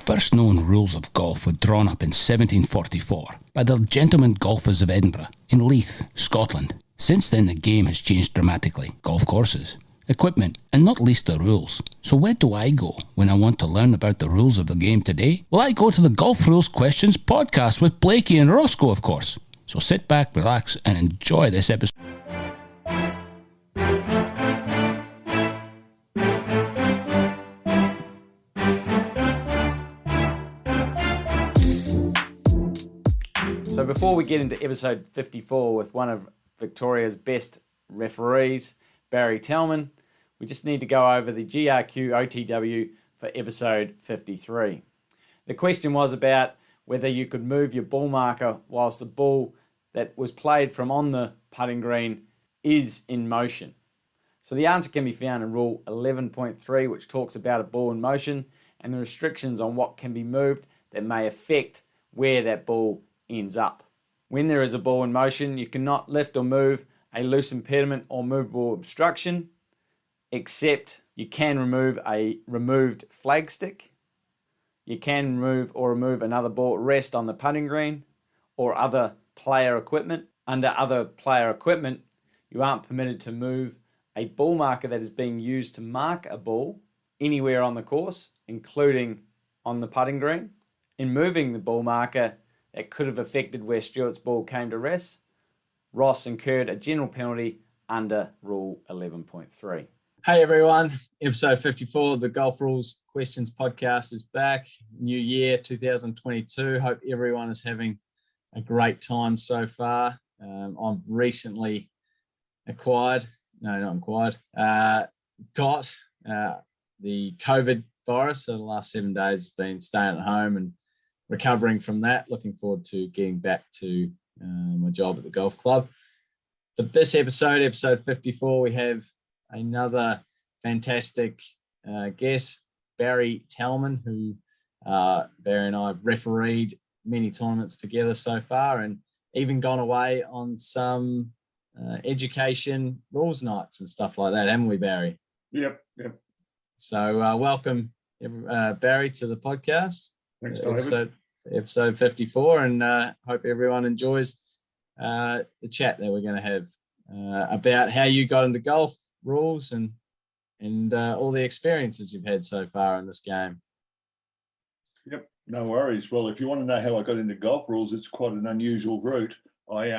first known rules of golf were drawn up in 1744 by the Gentlemen Golfers of Edinburgh in Leith, Scotland. Since then the game has changed dramatically. Golf courses, equipment, and not least the rules. So where do I go when I want to learn about the rules of the game today? Well, I go to the Golf Rules Questions podcast with Blakey and Roscoe, of course. So sit back, relax, and enjoy this episode. So before we get into episode 54 with one of Victoria's best referees, Barry Talman, we just need to go over the GRQ OTW for episode 53. The question was about whether you could move your ball marker whilst the ball that was played from on the putting green is in motion. So the answer can be found in Rule 11.3, which talks about a ball in motion and the restrictions on what can be moved that may affect where that ball ends up. When there is a ball in motion, you cannot lift or move a loose impediment or movable obstruction, except you can remove a removed flagstick. You can remove another ball at rest on the putting green or other player equipment. Under other player equipment, you aren't permitted to move a ball marker that is being used to mark a ball anywhere on the course, including on the putting green. In moving the ball marker that could have affected where Stewart's ball came to rest, Ross incurred a general penalty under Rule 11.3. Hey everyone, episode 54 of the Golf Rules Questions podcast is back. New year 2022. Hope everyone is having a great time so far. I've recently got the COVID virus. So the last 7 days has been staying at home and recovering from that. Looking forward to getting back to my job at the golf club. For this episode 54, we have another fantastic guest, Barry Talman, who Barry and I have refereed many tournaments together so far and even gone away on some education rules nights and stuff like that, haven't we, Barry? Yep. So welcome, Barry, to the podcast. Thanks, David. Episode 54, and hope everyone enjoys the chat that we're going to have about how you got into golf rules and all the experiences you've had so far in this game. Yep, no worries. Well, if you want to know how I got into golf rules, it's quite an unusual route. I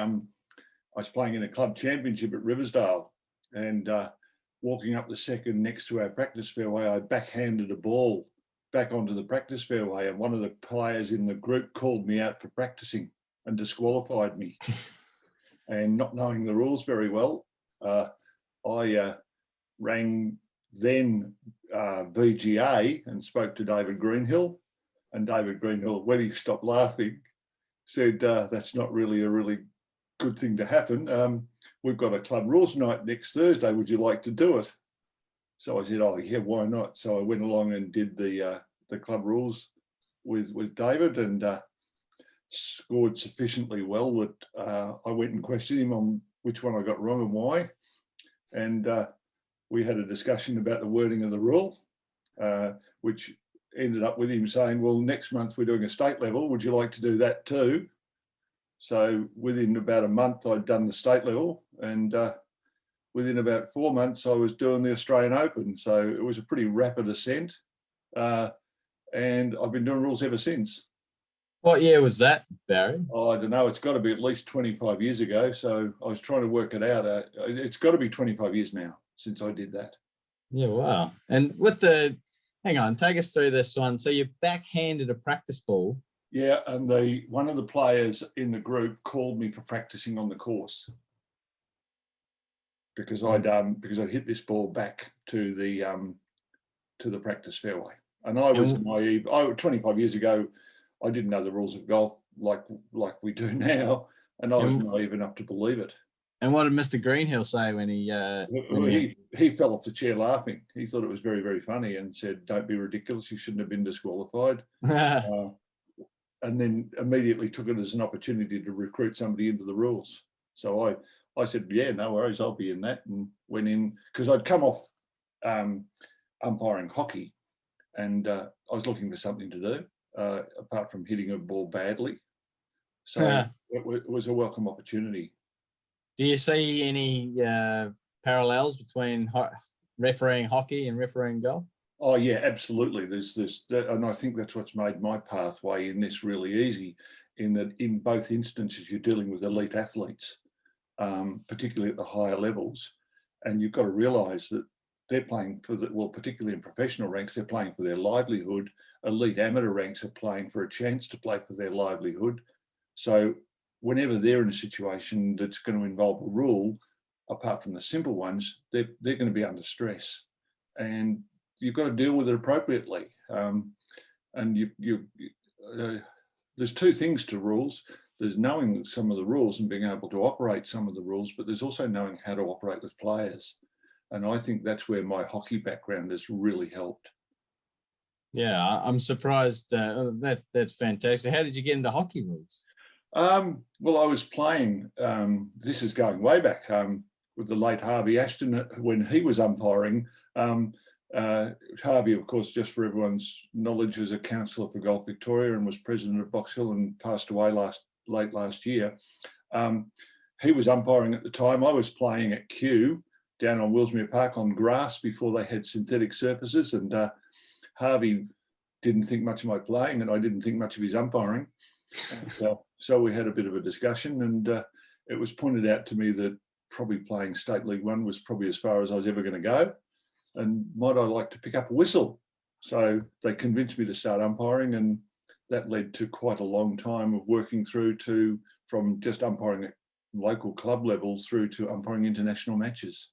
was playing in a club championship at Riversdale, and walking up the second next to our practice fairway, I backhanded a ball back onto the practice fairway, and one of the players in the group called me out for practicing and disqualified me. And not knowing the rules very well, I rang then VGA and spoke to David Greenhill, and David Greenhill, when he stopped laughing, said, that's not really a really good thing to happen. We've got a club rules night next Thursday. Would you like to do it? So I said, oh, yeah, why not? So I went along and did the club rules with David and scored sufficiently well that I went and questioned him on which one I got wrong and why. And we had a discussion about the wording of the rule, which ended up with him saying, well, next month we're doing a state level. Would you like to do that too? So within about a month, I'd done the state level, and within about 4 months, I was doing the Australian Open. So it was a pretty rapid ascent. And I've been doing rules ever since. What year was that, Barry? Oh, I don't know. It's got to be at least 25 years ago. So I was trying to work it out. It's got to be 25 years now since I did that. Yeah, wow. And hang on, take us through this one. So you backhanded a practice ball. Yeah, and one of the players in the group called me for practicing on the course because I'd hit this ball back to the practice fairway. And I was naive. 25 years ago, I didn't know the rules of golf like we do now, and I was naive enough to believe it. And what did Mr. Greenhill say when he fell off the chair laughing? He thought it was very, very funny and said, "Don't be ridiculous. You shouldn't have been disqualified." And then immediately took it as an opportunity to recruit somebody into the rules. So I said, "Yeah, no worries. I'll be in that," and went in because I'd come off umpiring hockey. and I was looking for something to do apart from hitting a ball badly. So it was a welcome opportunity. Do you see any parallels between refereeing hockey and refereeing golf? Oh yeah, absolutely. There's that, and I think that's what's made my pathway in this really easy. In that, in both instances, you're dealing with elite athletes, particularly at the higher levels, and you've got to realise that they're playing for particularly in professional ranks, they're playing for their livelihood. Elite amateur ranks are playing for a chance to play for their livelihood. So whenever they're in a situation that's going to involve a rule, apart from the simple ones, they're going to be under stress, and you've got to deal with it appropriately. And there's two things to rules. There's knowing some of the rules and being able to operate some of the rules, but there's also knowing how to operate with players. And I think that's where my hockey background has really helped. Yeah, I'm surprised. That's fantastic. How did you get into hockey rules? Well, I was playing, this is going way back, with the late Harvey Ashton when he was umpiring. Harvey, of course, just for everyone's knowledge, was a councillor for Golf Victoria and was president of Box Hill and passed away late last year. He was umpiring at the time. I was playing at Kew down on Willsmere Park on grass before they had synthetic surfaces, and Harvey didn't think much of my playing and I didn't think much of his umpiring. So we had a bit of a discussion, and it was pointed out to me that probably playing State League One was probably as far as I was ever going to go, and might I like to pick up a whistle? So they convinced me to start umpiring, and that led to quite a long time of working through to from just umpiring at local club level through to umpiring international matches.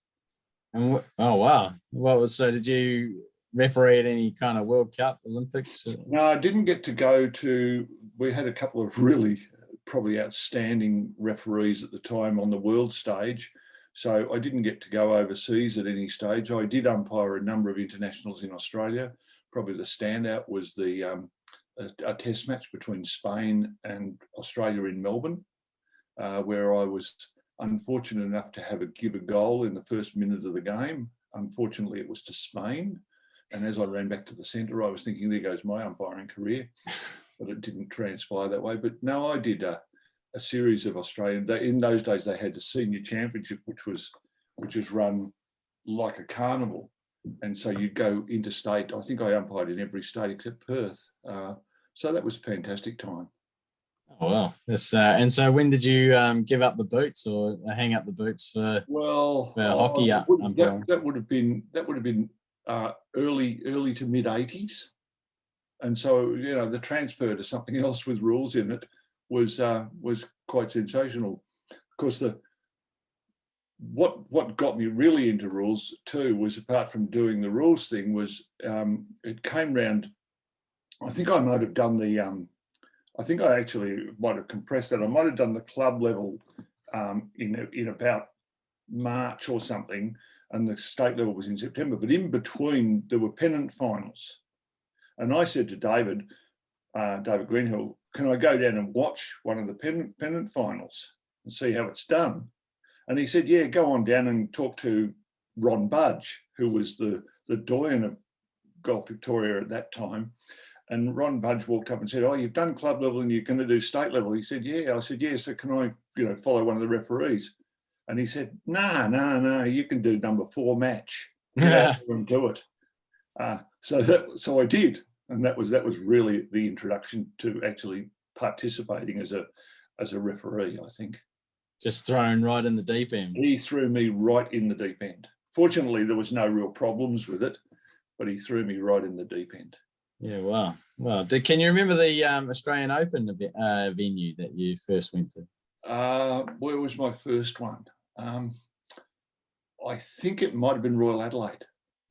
And oh wow! So did you referee at any kind of World Cup, Olympics? No, I didn't get to go to. We had a couple of really probably outstanding referees at the time on the world stage, so I didn't get to go overseas at any stage. I did umpire a number of internationals in Australia. Probably the standout was the a test match between Spain and Australia in Melbourne, where I was unfortunate enough to give a goal in the first minute of the game. Unfortunately, it was to Spain. And as I ran back to the centre, I was thinking, there goes my umpiring career. But it didn't transpire that way. But no, I did a series of Australian. In those days, they had the senior championship, which was run like a carnival. And so you'd go interstate. I think I umpired in every state except Perth. So that was a fantastic time. Oh, wow. And so when did you give up the boots or hang up the boots for hockey umpiring? That would have been early to mid 80s. And so, the transfer to something else with rules in it was quite sensational. Of course, what got me really into rules too was, apart from doing the rules thing, was it came round. I think I might have done I think I actually might have compressed that. I might have done the club level in about March or something, and the state level was in September. But in between, there were pennant finals. And I said to David Greenhill, can I go down and watch one of the pennant finals and see how it's done? And he said, yeah, go on down and talk to Ron Budge, who was the doyen of Golf Victoria at that time. And Ron Budge walked up and said, oh, you've done club level and you're going to do state level. He said, yeah. I said, yeah, so can I follow one of the referees? And he said, no, you can do number 4 match. Yeah, and do it. So I did, and that was really the introduction to actually participating as a referee, I think. Just thrown right in the deep end. He threw me right in the deep end. Fortunately, there was no real problems with it, but he threw me right in the deep end. Yeah, wow. Well, can you remember the Australian Open venue that you first went to? Where was my first one? I think it might have been Royal Adelaide.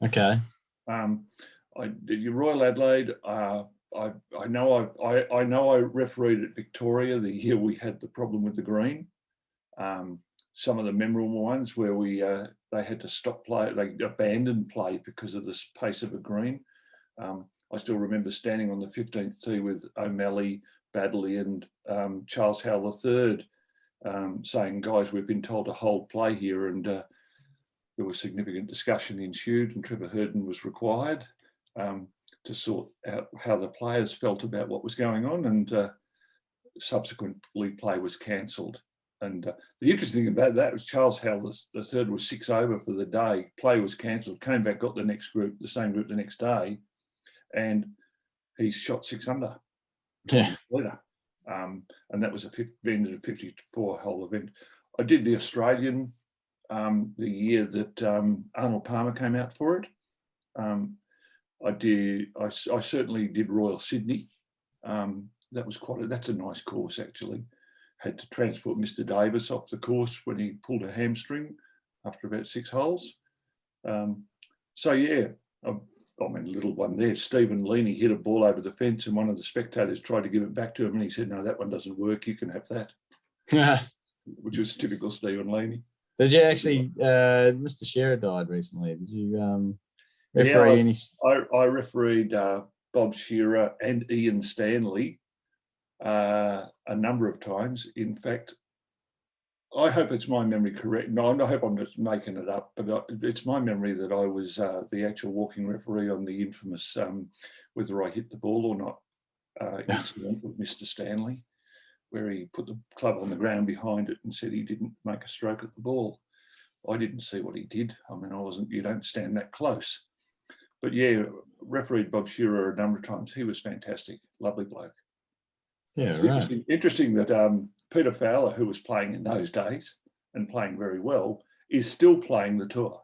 Okay. I did Royal Adelaide. I know I refereed at Victoria the year we had the problem with the green. Some of the memorable ones where they had to stop play, they abandoned play because of the pace of a green. I still remember standing on the 15th tee with O'Malley, Baddeley, and Charles Howell III, saying, "Guys, we've been told to hold play here," and there was significant discussion ensued, and Trevor Herden was required. to sort out how the players felt about what was going on, and subsequently play was cancelled. And the interesting thing about that was Charles Howell, the third, was 6 over for the day. Play was cancelled, came back, got the same group the next day, and he shot 6 under. Yeah. Later. And that was a 54-hole event. I did the Australian the year that Arnold Palmer came out for it. I certainly did Royal Sydney. That was that's a nice course, actually. Had to transport Mr. Davis off the course when he pulled a hamstring after about 6 holes. So yeah, I mean, a little one there. Stephen Leaney hit a ball over the fence, and one of the spectators tried to give it back to him, and he said, "No, that one doesn't work. You can have that." Which was typical Stephen Leaney. Did you actually? Mr. Shearer died recently. Did you referee any? I refereed Bob Shearer and Ian Stanley a number of times. In fact, I hope it's my memory correct. No, I hope I'm just making it up, but it's my memory that I was the actual walking referee on the infamous whether I hit the ball or not incident with Mr. Stanley, where he put the club on the ground behind it and said he didn't make a stroke at the ball. I didn't see what he did. I mean, you don't stand that close. But yeah, refereed Bob Shearer a number of times. He was fantastic, lovely bloke. Yeah, It's right. interesting that Peter Fowler, who was playing in those days and playing very well, is still playing the tour.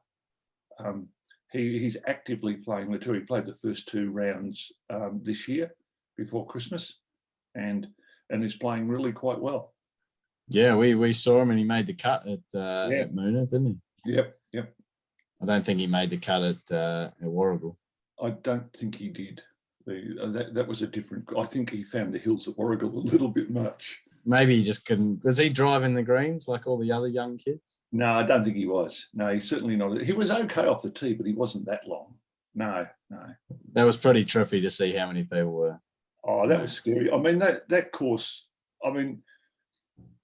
He's actively playing the tour. He played the first 2 rounds this year before Christmas, and is playing really quite well. Yeah, we saw him and he made the cut at Moona, didn't he? Yep. I don't think he made the cut at Warragul. I don't think he did. That was a different. I think he found the hills at Warragul a little bit much. Maybe he just couldn't. Was he driving the greens like all the other young kids? No, I don't think he was. No, he's certainly not. He was okay off the tee, but he wasn't that long. No. That was pretty trippy to see how many people were. Oh, that was scary. I mean, that course. I mean,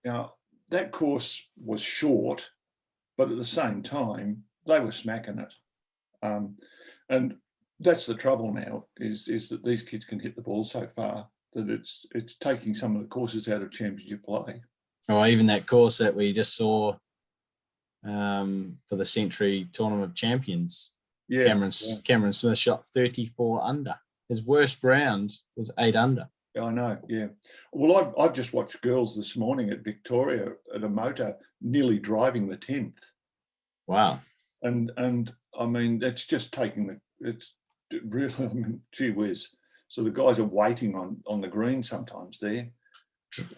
that course was short, but at the same time, they were smacking it. And that's the trouble now is that these kids can hit the ball so far that it's taking some of the courses out of championship play. Oh, even that course that we just saw for the Century Tournament of Champions. Yeah, Cameron Smith shot 34 under. His worst round was 8 under. Yeah, I know, yeah. Well, I've just watched girls this morning at Victoria at a motor nearly driving the 10th. Wow. And I mean, it's just taking it's really, I mean, gee whiz. So the guys are waiting on the green sometimes there.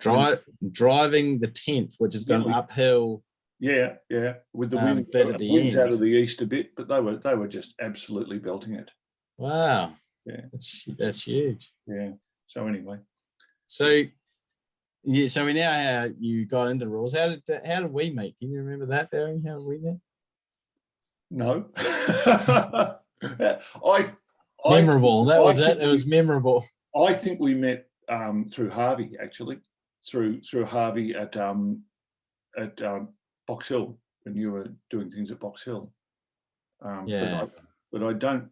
Driving the 10th, which is going uphill. Yeah, with the wind out of the east a bit, but they were just absolutely belting it. Wow. Yeah. That's huge. Yeah. So anyway. So we now you got into rules. How did we meet? Can you remember that, Barry? How did we meet? No. Memorable. That was it. It was memorable. I think we met through Harvey, actually. Through Harvey at Box Hill when you were doing things at Box Hill. But I don't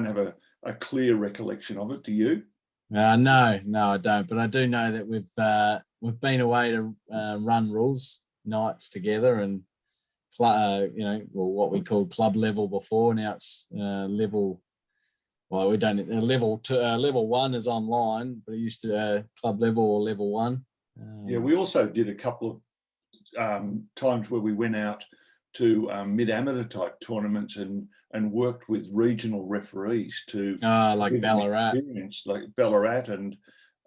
have a clear recollection of it. Do you? No, I don't. But I do know that we've been away to run rules nights together and what we called club level before. Now it's level. Well, we don't. Level 1 is online, but it used to club level or level 1. We also did a couple of times where we went out to mid-amateur type tournaments and worked with regional referees to like Ballarat, like Ballarat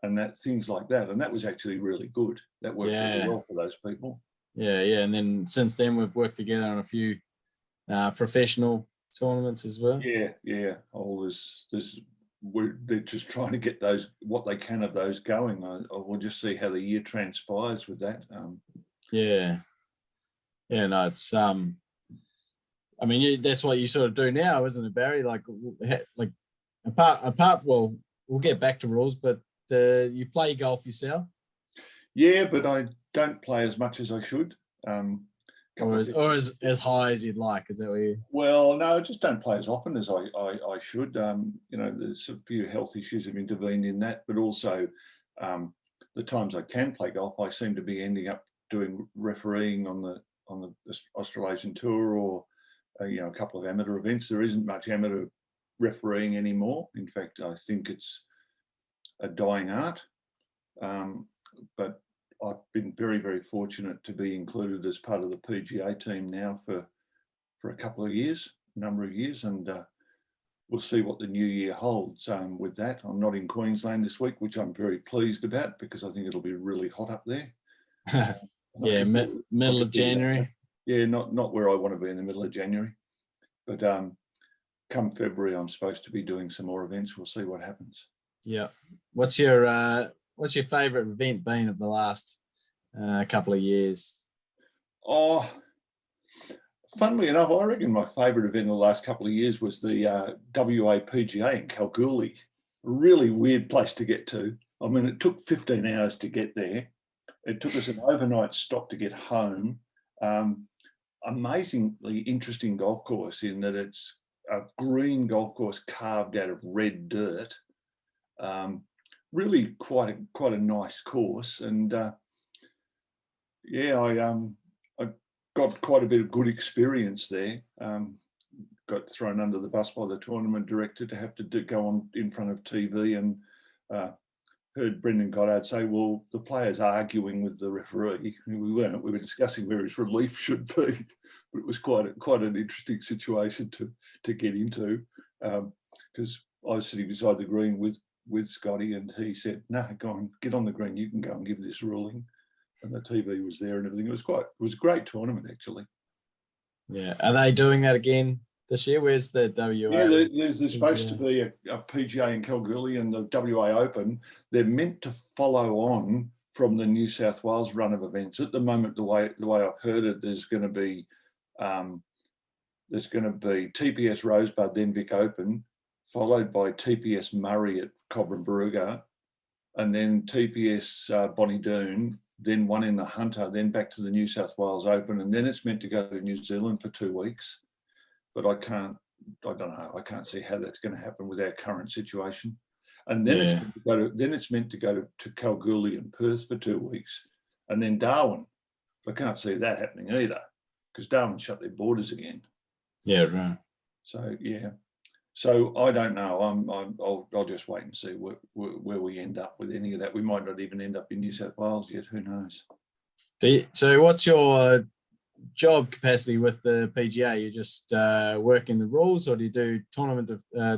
and that things like that, and that was actually really good. That worked really well for those people. Yeah, and then since then we've worked together on a few professional tournaments as well. Yeah. They're just trying to get what they can of those going. We'll just see how the year transpires with that. No, it's I mean, that's what you sort of do now, isn't it, Barry? Like apart. Well, we'll get back to rules, but you play golf yourself. Yeah, but I don't play as much as I should. Or as high as you'd like? Is that what you? Well, no, I just don't play as often as I should. There's a few health issues have intervened in that, but also the times I can play golf, I seem to be ending up doing refereeing on the Australasian tour or a couple of amateur events. There isn't much amateur refereeing anymore. In fact, I think it's a dying art. But I've been very, very fortunate to be included as part of the PGA team now for a number of years, and we'll see what the new year holds with that. I'm not in Queensland this week, which I'm very pleased about because I think it'll be really hot up there. Yeah, middle of January. Yeah, not where I want to be in the middle of January, but come February, I'm supposed to be doing some more events. We'll see what happens. Yeah. What's your favourite event been of the last couple of years? Oh, funnily enough, I reckon my favourite event in the last couple of years was the WA PGA in Kalgoorlie. A really weird place to get to. I mean, it took 15 hours to get there. It took us an overnight stop to get home. Amazingly interesting golf course in that it's a green golf course carved out of red dirt. Really quite a nice course, and I got quite a bit of good experience there. Got thrown under the bus by the tournament director to have to go on in front of TV, and heard Brendan Goddard say, well, the player's arguing with the referee. We weren't. We were discussing where his relief should be. But it was quite an interesting situation to get into, because I was sitting beside the green with Scotty, and he said, no, go on, get on the green. You can go and give this ruling. And the TV was there and everything. It was a great tournament, actually. Yeah. Are they doing that again this year? Where's the WA? Yeah, there's supposed to be a PGA in Kalgoorlie and the WA Open. They're meant to follow on from the New South Wales run of events. At the moment, the way I've heard it, there's going to be TPS Rosebud, then Vic Open, followed by TPS Murray at Cobram Barooga, and then TPS Bonnie Doon, then one in the Hunter, then back to the New South Wales Open, and then it's meant to go to New Zealand for 2 weeks. But I don't know. I can't see how that's going to happen with our current situation. And then it's meant to go to Kalgoorlie and Perth for 2 weeks, and then Darwin. I can't see that happening either, because Darwin shut their borders again. Yeah, right. So yeah. So I don't know. I'll just wait and see where we end up with any of that. We might not even end up in New South Wales yet. Who knows? So what's your job capacity with the PGA? You just working the rules, or do you do tournament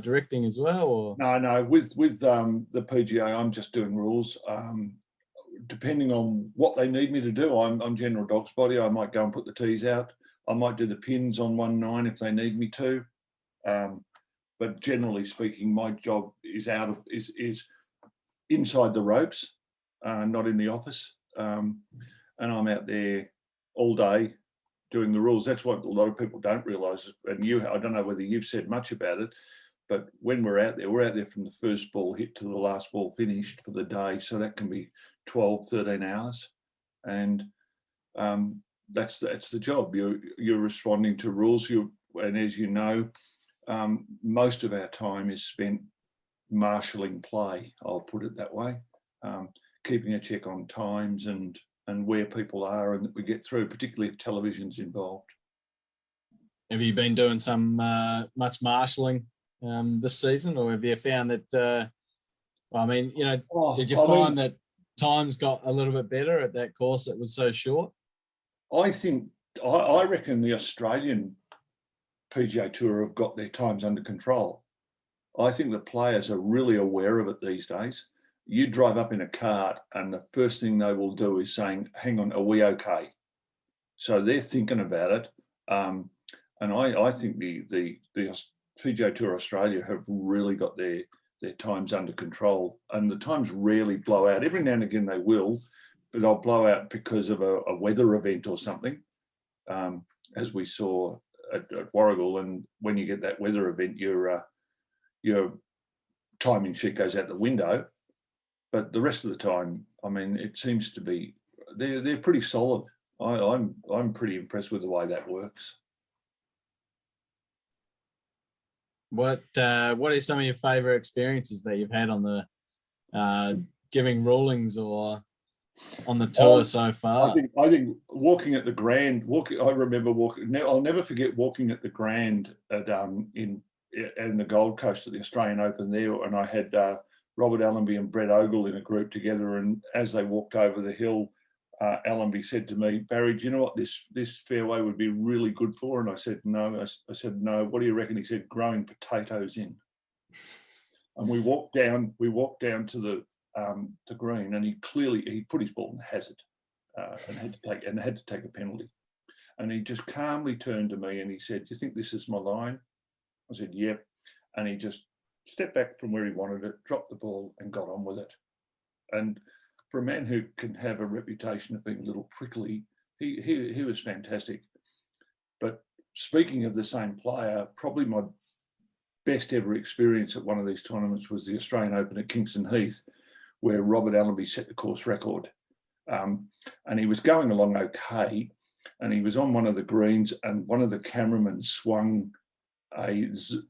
directing as well? Or no. With the PGA, I'm just doing rules. Depending on what they need me to do, I'm general dog's body. I might go and put the tees out. I might do the pins on 1-9 if they need me to. But generally speaking, my job is inside the ropes, not in the office. And I'm out there all day doing the rules. That's what a lot of people don't realise. And I don't know whether you've said much about it, but when we're out there from the first ball hit to the last ball finished for the day. So that can be 12, 13 hours. And that's the job. You're responding to rules. And as you know, most of our time is spent marshalling play, I'll put it that way, keeping a check on times and where people are and that we get through, particularly if television's involved. Have you been doing some much marshalling this season, or have you found that, did you find that times got a little bit better at that course that was so short? I reckon the Australian PGA Tour have got their times under control. I think the players are really aware of it these days. You drive up in a cart and the first thing they will do is saying, hang on, are we okay? So they're thinking about it. And I think the PGA Tour Australia have really got their times under control, and the times rarely blow out. Every now and again they will, but they'll blow out because of a weather event or something, as we saw at Warragul. And when you get that weather event, your timing sheet goes out the window. But the rest of the time, I mean, it seems to be they're pretty solid. I'm pretty impressed with the way that works. What are some of your favourite experiences that you've had on the giving rulings or on the tour so far? I think walking at the Grand. I remember walking. I'll never forget walking at the Grand at in the Gold Coast at the Australian Open there, and I had Robert Allenby and Brett Ogle in a group together. And as they walked over the hill, Allenby said to me, "Barry, do you know what this fairway would be really good for?" And I said, "No." I said, "No. What do you reckon?" He said, "Growing potatoes in." And we walked down to the green, and he put his ball in the hazard and had to take a penalty. And he just calmly turned to me and he said, "Do you think this is my line?" I said, "Yep." And he just stepped back from where he wanted it, dropped the ball, and got on with it. And for a man who can have a reputation of being a little prickly, he was fantastic. But speaking of the same player, probably my best ever experience at one of these tournaments was the Australian Open at Kingston Heath, where Robert Allenby set the course record. And he was going along okay, and he was on one of the greens, and one of the cameramen swung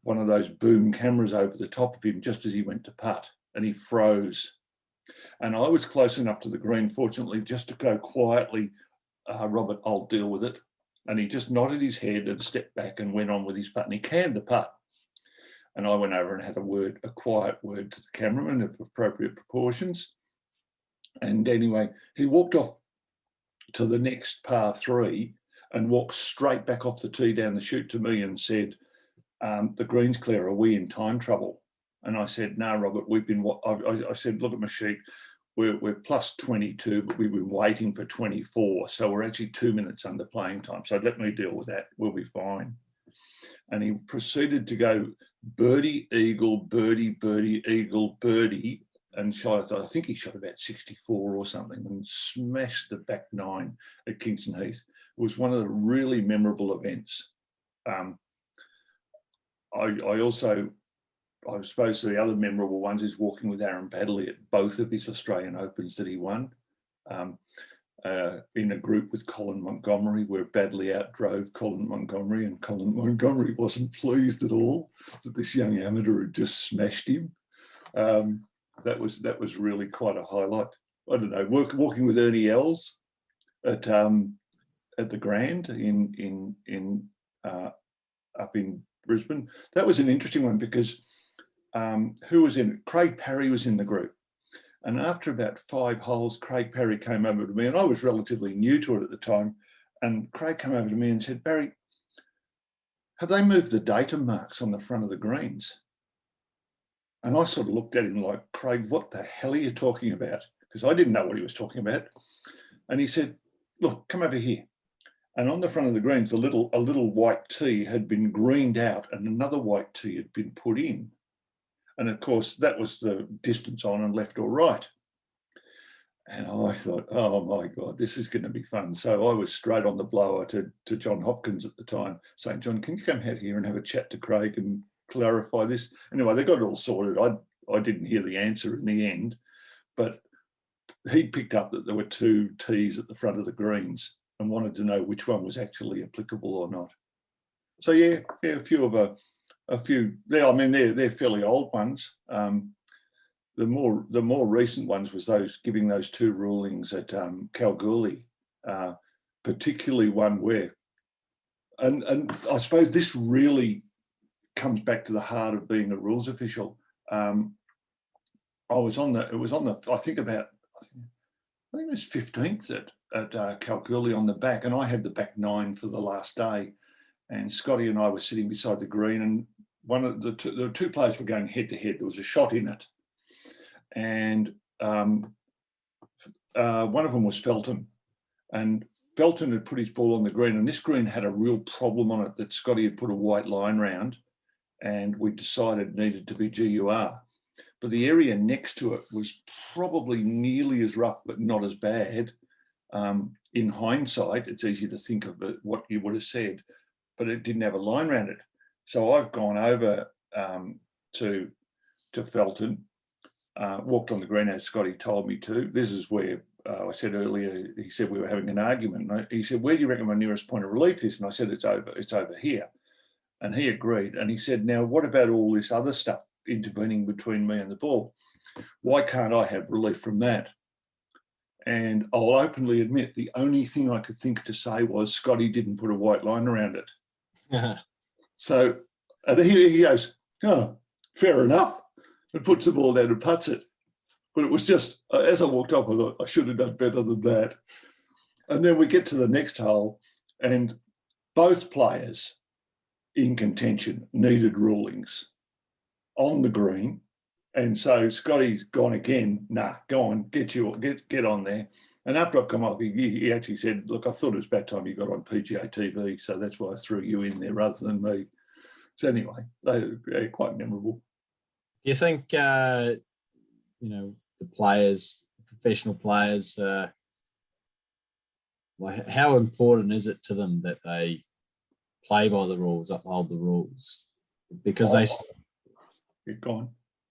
one of those boom cameras over the top of him just as he went to putt, and he froze. And I was close enough to the green, fortunately, just to go quietly, "Robert, I'll deal with it." And he just nodded his head and stepped back and went on with his putt, and he canned the putt. And I went over and had a quiet word to the cameraman of appropriate proportions. And anyway, he walked off to the next par 3 and walked straight back off the tee down the chute to me and said, "The green's clear, are we in time trouble?" And I said, "No, Robert, we've been," I said, "Look at my sheet, we're plus 22, but we've been waiting for 24. So we're actually 2 minutes under playing time. So let me deal with that. We'll be fine." And he proceeded to go birdie, eagle, birdie, birdie, eagle, birdie. And I think he shot about 64 or something and smashed the back 9 at Kingston Heath. It was one of the really memorable events. I suppose the other memorable ones is walking with Aaron Baddeley at both of his Australian Opens that he won, in a group with Colin Montgomery, where Baddeley outdrove Colin Montgomery, and Colin Montgomery wasn't pleased at all that this young amateur had just smashed him. That was really quite a highlight. I don't know, walking with Ernie Els at the Grand up in Brisbane. That was an interesting one because who was in it? Craig Parry was in the group. And after about 5 holes, Craig Parry came over to me, and I was relatively new to it at the time. And Craig came over to me and said, "Barry, have they moved the datum marks on the front of the greens?" And I sort of looked at him like, "Craig, what the hell are you talking about?" Because I didn't know what he was talking about. And he said, "Look, come over here." And on the front of the greens, a little white tee had been greened out and another white tee had been put in. And of course, that was the distance on and left or right. And I thought, oh my God, this is going to be fun. So I was straight on the blower to John Hopkins at the time, saying, "John, can you come out here and have a chat to Craig and clarify this?" Anyway, they got it all sorted. I didn't hear the answer in the end, but he picked up that there were 2 tees at the front of the greens and wanted to know which one was actually applicable or not. So yeah, a few there. I mean, they're fairly old ones. The more recent ones was giving those 2 rulings at Kalgoorlie, particularly one where, and I suppose this really comes back to the heart of being a rules official. I think it was 15th at Kalgoorlie on the back, and I had the back 9 for the last day, and Scotty and I were sitting beside the green, and the 2 players were going head to head. There was a shot in it, and one of them was Felton, and Felton had put his ball on the green, and this green had a real problem on it that Scotty had put a white line round, and we decided needed to be GUR. But the area next to it was probably nearly as rough, but not as bad. In hindsight, it's easy to think of what you would have said, but it didn't have a line around it. So I've gone over to Felton, walked on the green as Scotty told me to. This is where I said earlier, he said we were having an argument. And he said, "Where do you reckon my nearest point of relief is?" And I said, "It's over here." And he agreed. And he said, "Now, what about all this other stuff intervening between me and the ball? Why can't I have relief from that?" And I'll openly admit the only thing I could think to say was Scotty didn't put a white line around it. So, and he goes, "Oh, fair enough," and puts the ball down and puts it. But it was just, as I walked up, I thought I should have done better than that. And then we get to the next hole, and both players in contention needed rulings on the green. And so Scotty's gone again. "Nah, go on, get on there." And after I've come up, he actually said, "Look, I thought it was about time you got on PGA TV, so that's why I threw you in there rather than me." So anyway, they're quite memorable. Do you think, the players, professional players, how important is it to them that they play by the rules, uphold the rules? Because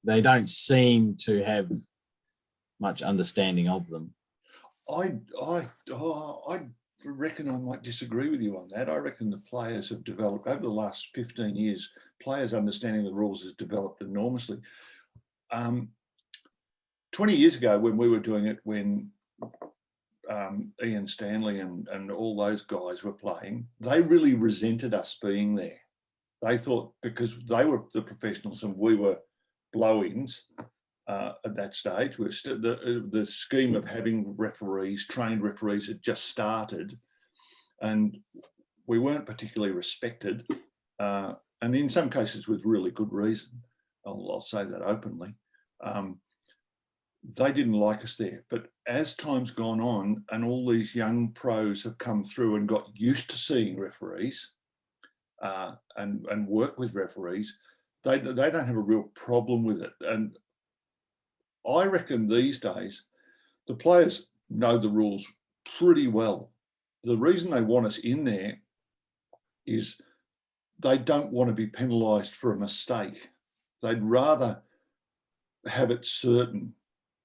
they don't seem to have much understanding of them. I reckon I might disagree with you on that. I reckon the players have developed over the last 15 years. Players understanding the rules has developed enormously. 20 years ago, when we were doing it, when Ian Stanley and all those guys were playing, they really resented us being there. They thought because they were the professionals and we were blow-ins at that stage, the scheme of having referees, trained referees, had just started, and we weren't particularly respected, and in some cases with really good reason. I'll say that openly. They didn't like us there. But as time's gone on and all these young pros have come through and got used to seeing referees and work with referees, they don't have a real problem with it. And I reckon these days the players know the rules pretty well. The reason they want us in there is they don't want to be penalised for a mistake. They'd rather have it certain.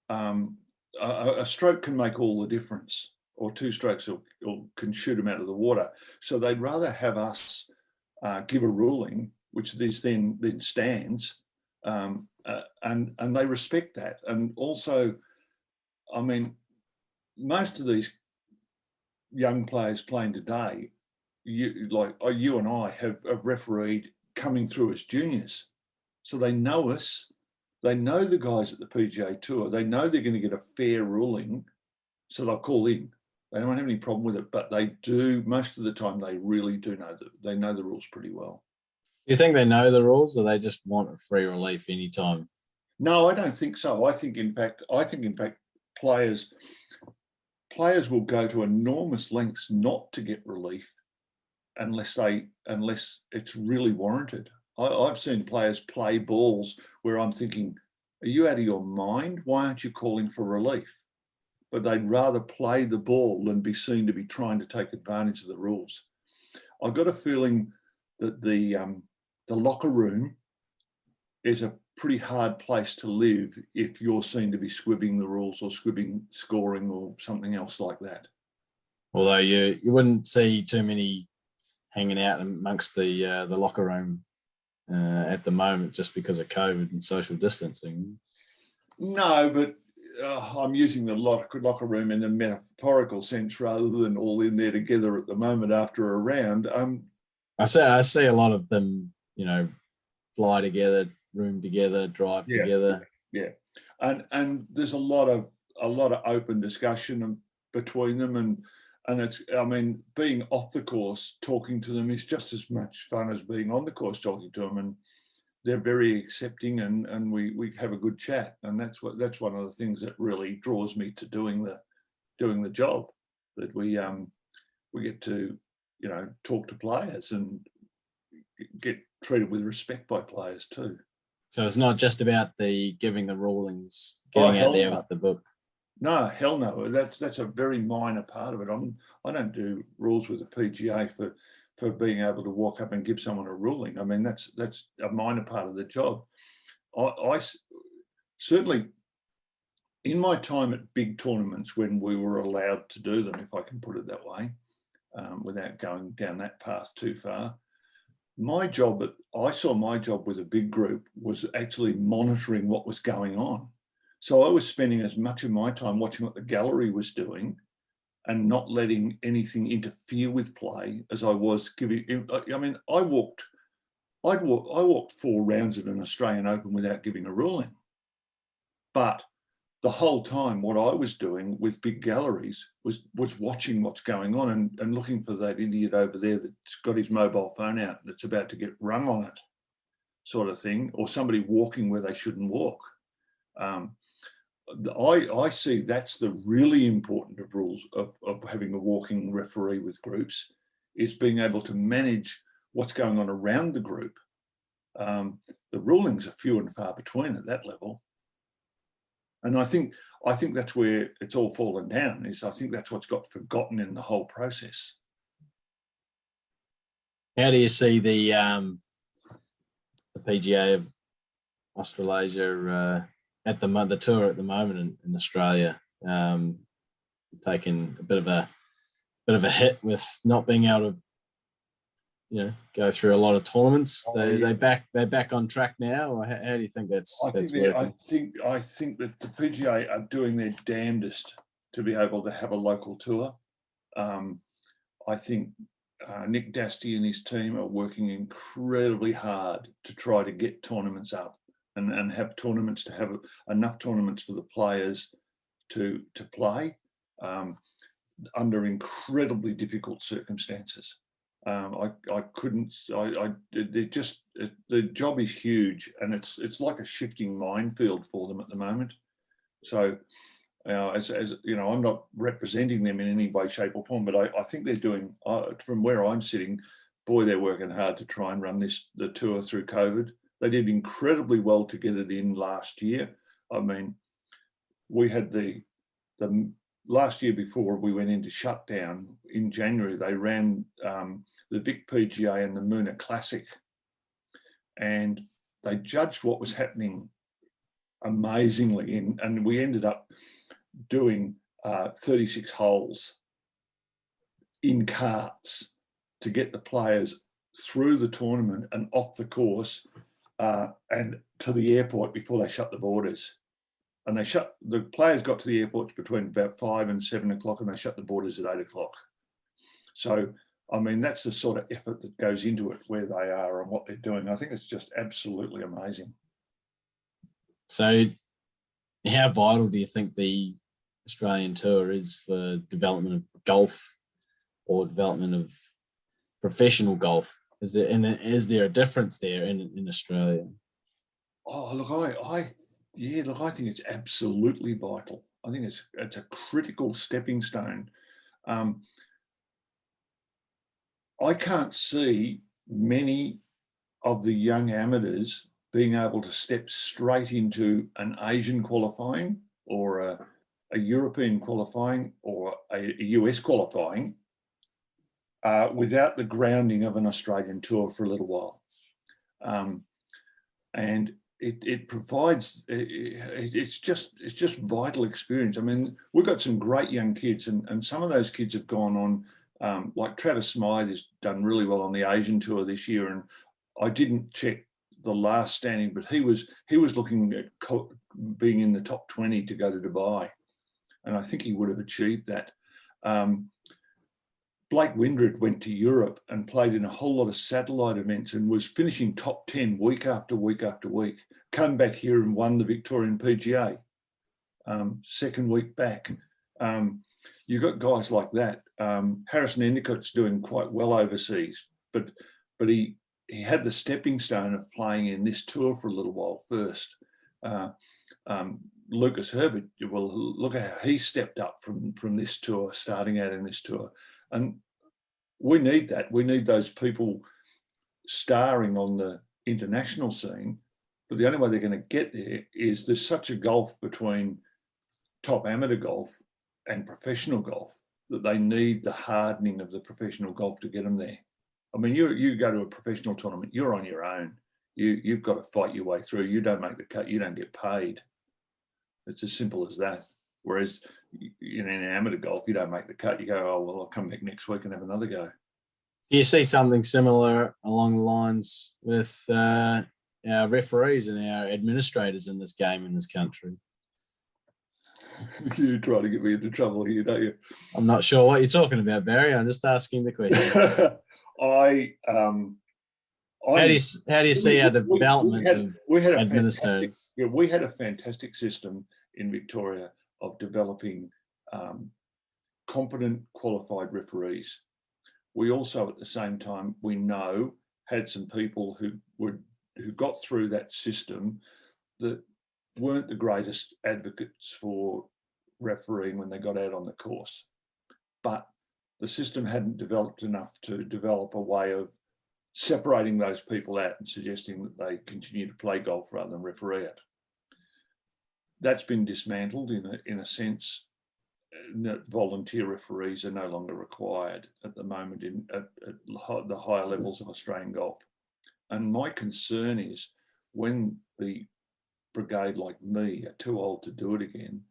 A stroke can make all the difference, or two strokes can shoot them out of the water. So they'd rather have us give a ruling, which this then stands, and they respect that. And also, I mean, most of these young players playing today, you and I have refereed coming through as juniors, so they know us. They know the guys at the PGA Tour. They know they're going to get a fair ruling, so they'll call in. They don't have any problem with it, but they do, most of the time, they really do know that they know the rules pretty well. Do you think they know the rules, or they just want a free relief anytime? No, I don't think so. I think in fact players will go to enormous lengths not to get relief unless it's really warranted. I've seen players play balls where I'm thinking, are you out of your mind? Why aren't you calling for relief? But they'd rather play the ball than be seen to be trying to take advantage of the rules. I've got a feeling that the locker room is a pretty hard place to live if you're seen to be squibbing the rules or scoring or something else like that. Although you wouldn't see too many hanging out amongst the locker room at the moment just because of COVID and social distancing. No, but I'm using the locker room in a metaphorical sense rather than all in there together at the moment after a round. I see a lot of them, fly together, room together, drive together. Yeah, and there's a lot of open discussion between them, and it's, I mean, being off the course talking to them is just as much fun as being on the course talking to them, and they're very accepting, and we have a good chat, and that's one of the things that really draws me to doing the job, that we get to talk to players and get treated with respect by players too. So it's not just about the giving the rulings, getting out there with the book. No, hell no. That's a very minor part of it. I don't do rules with the PGA for being able to walk up and give someone a ruling. I mean, that's a minor part of the job. I certainly in my time at big tournaments, when we were allowed to do them, if I can put it that way, without going down that path too far, I saw my job with a big group was actually monitoring what was going on. So I was spending as much of my time watching what the gallery was doing and not letting anything interfere with play as I was giving. I mean, I walked 4 rounds at an Australian Open without giving a ruling. But the whole time, what I was doing with big galleries was watching what's going on and looking for that idiot over there that's got his mobile phone out that's about to get rung on it, sort of thing, or somebody walking where they shouldn't walk. I see that's the really important of rules of having a walking referee with groups, is being able to manage what's going on around the group. The rulings are few and far between at that level. And I think that's where it's all fallen down, is I think that's what's got forgotten in the whole process. How do you see the PGA of Australasia at the tour at the moment in Australia, taking a bit of a hit with not being able to, go through a lot of tournaments? They back on track now, or how do you think that's working? I think that the PGA are doing their damnedest to be able to have a local tour. I think Nick Dasty and his team are working incredibly hard to try to get tournaments up and have tournaments, to have enough tournaments for the players to play under incredibly difficult circumstances. The job is huge, and it's like a shifting minefield for them at the moment. So, as you know, I'm not representing them in any way, shape, or form, but I think they're doing, from where I'm sitting, boy, they're working hard to try and run the tour through COVID. They did incredibly well to get it in last year. I mean, we had the last year before we went into shutdown in January, they ran the Vic PGA and the Moona Classic, and they judged what was happening amazingly, and we ended up doing 36 holes in carts to get the players through the tournament and off the course and to the airport before they shut the borders. And the players got to the airports between about 5 and 7 o'clock, and they shut the borders at 8 o'clock. So, I mean, that's the sort of effort that goes into it, where they are and what they're doing. I think it's just absolutely amazing. So how vital do you think the Australian tour is for development of golf or development of professional golf? Is there a difference there in Australia? Oh, look, I think it's absolutely vital. I think it's a critical stepping stone. I can't see many of the young amateurs being able to step straight into an Asian qualifying or a European qualifying or a US qualifying without the grounding of an Australian tour for a little while. And it provides, it's just vital experience. I mean, we've got some great young kids, and some of those kids have gone on, like Travis Smythe has done really well on the Asian tour this year. And I didn't check the last standing, but he was looking at being in the top 20 to go to Dubai. And I think he would have achieved that. Blake Windred went to Europe and played in a whole lot of satellite events and was finishing top 10 week after week after week. Come back here and won the Victorian PGA, second week back. You've got guys like that. Harrison Endicott's doing quite well overseas, but he had the stepping stone of playing in this tour for a little while first. Lucas Herbert, well, look at how he stepped up from this tour, starting out in this tour. And we need that. We need those people starring on the international scene. But the only way they're going to get there is there's such a gulf between top amateur golf and professional golf that they need the hardening of the professional golf to get them there. I mean, you go to a professional tournament, you're on your own. You've got to fight your way through. You don't make the cut, you don't get paid. It's as simple as that. Whereas in amateur golf, you don't make the cut. You go, oh, well, I'll come back next week and have another go. Do you see something similar along the lines with our referees and our administrators in this game in this country? You try to get me into trouble here, don't you? I'm not sure what you're talking about, Barry. I'm just asking the questions. How do you see our development of administrators? We had a fantastic system in Victoria of developing competent, qualified referees. We also, at the same time, we know had some people who got through that system that weren't the greatest advocates for refereeing when they got out on the course. But the system hadn't developed enough to develop a way of separating those people out and suggesting that they continue to play golf rather than referee it. That's been dismantled in a sense that volunteer referees are no longer required at the moment at the higher levels of Australian golf. And my concern is when the brigade like me are too old to do it again,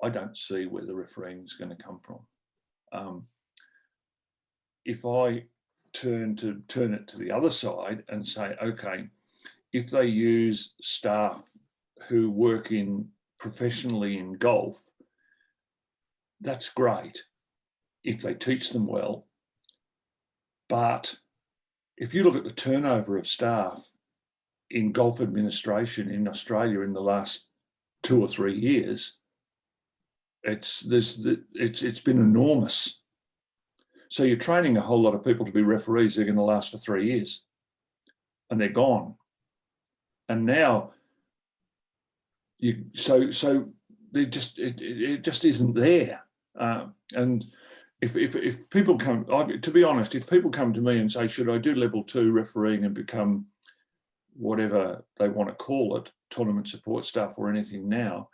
I don't see where the refereeing is going to come from. If I turn it to the other side and say, okay, if they use staff who work professionally in golf, that's great if they teach them well. But if you look at the turnover of staff in golf administration in Australia in the last 2 or 3 years, it's been enormous. So you're training a whole lot of people to be referees. They're going to last for 3 years, and they're gone. And now so they just it just isn't there. And if people come, to be honest, if people come to me and say, should I do level 2 refereeing and become whatever they want to call it, tournament support staff or anything now,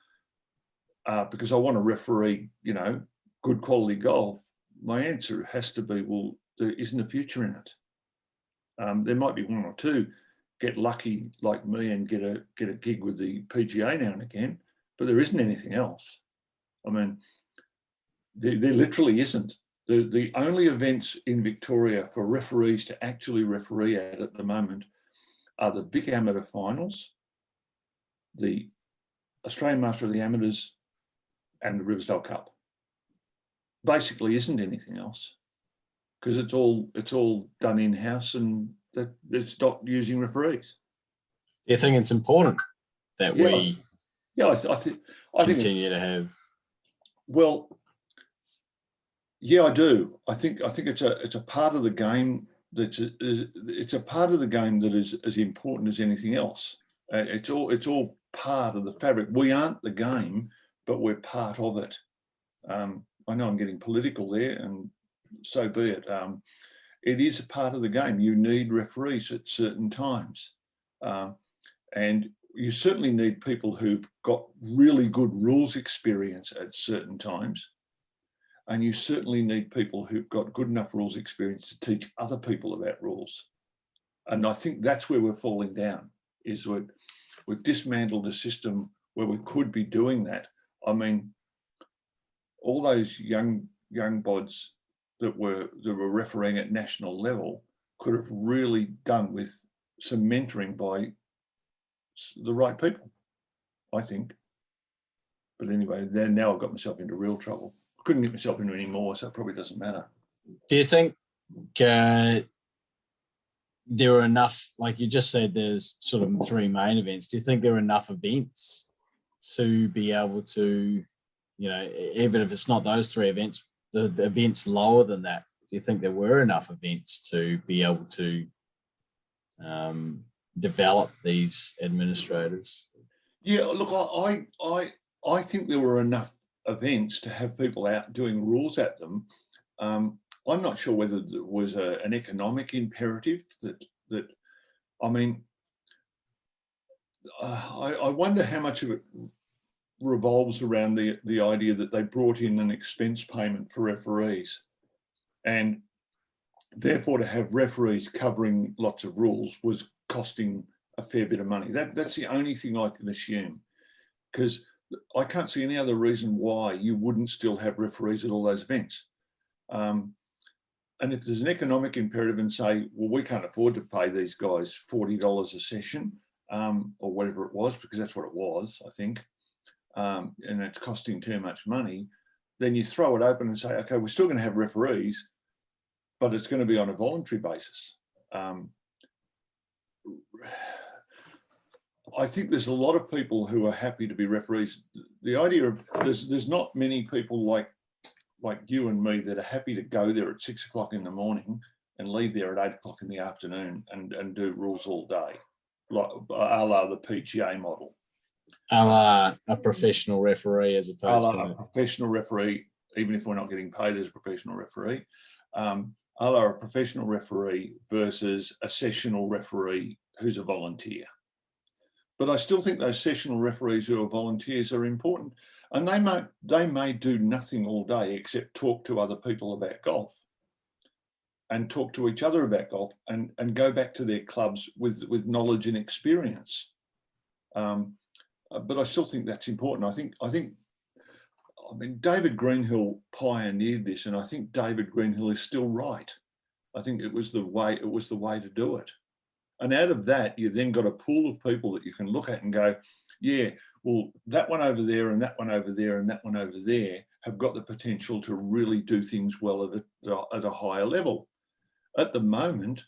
because I want to referee, good quality golf, my answer has to be, well, there isn't a future in it. There might be 1 or 2 get lucky like me and get a gig with the PGA now and again, but there isn't anything else. I mean, there literally isn't. The only events in Victoria for referees to actually referee at the moment are the Vic Amateur Finals, the Australian Master of the Amateurs, and the Riversdale Cup. Basically isn't anything else, because it's all done in-house and it's not using referees. Do you think it's important that we I think continue to have? Well, yeah, I do. I think it's a part of the game it's a part of the game that is as important as anything else. It's all part of the fabric. We aren't the game, but we're part of it. I know I'm getting political there, and so be it. It is a part of the game. You need referees at certain times. And you certainly need people who've got really good rules experience at certain times. And you certainly need people who've got good enough rules experience to teach other people about rules. And I think that's where we're falling down, is we've dismantled a system where we could be doing that. I mean, all those young bods that were refereeing at national level could have really done with some mentoring by the right people, I think. But anyway, then now I've got myself into real trouble. I couldn't get myself into any more, so it probably doesn't matter. Do you think there are enough, like you just said, there's sort of 3 main events. Do you think there are enough events to be able to, even if it's not those 3 events, the events lower than that, do you think there were enough events to be able to develop these administrators? Yeah, look, I think there were enough events to have people out doing rules at them. I'm not sure whether there was an economic imperative that I mean, I wonder how much of it revolves around the idea that they brought in an expense payment for referees, and therefore to have referees covering lots of rules was costing a fair bit of money. That's the only thing I can assume, because I can't see any other reason why you wouldn't still have referees at all those events. And if there's an economic imperative and say, well, we can't afford to pay these guys $40 a session, or whatever it was, because that's what it was, I think, and it's costing too much money, then you throw it open and say, okay, we're still going to have referees, but it's going to be on a voluntary basis. I think there's a lot of people who are happy to be referees. The idea of there's not many people like you and me that are happy to go there at 6 o'clock in the morning and leave there at 8 o'clock in the afternoon and do rules all day, like a la the PGA model. A la a professional referee as opposed to a professional referee, even if we're not getting paid as a professional referee. A la a professional referee versus a sessional referee who's a volunteer. But I still think those sessional referees who are volunteers are important, and they may do nothing all day except talk to other people about golf and talk to each other about golf and go back to their clubs with knowledge and experience. But I still think that's important. I mean, David Greenhill pioneered this, and I think David Greenhill is still right. I think it was the way to do it. And out of that, you've then got a pool of people that you can look at and go, yeah, well, that one over there and that one over there and that one over there have got the potential to really do things well at a higher level. At the moment,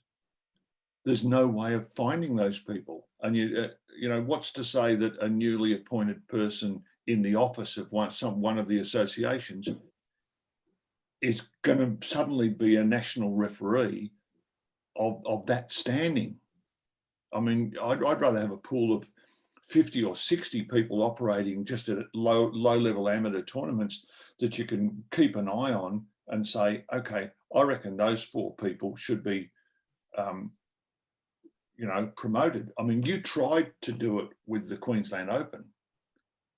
there's no way of finding those people. And you know, what's to say that a newly appointed person in the office of one of the associations is going to suddenly be a national referee of that standing? I mean, I'd rather have a pool of 50 or 60 people operating just at low-level amateur tournaments that you can keep an eye on and say, okay, I reckon those 4 people should be, you know, promoted. I mean, you tried to do it with the Queensland Open,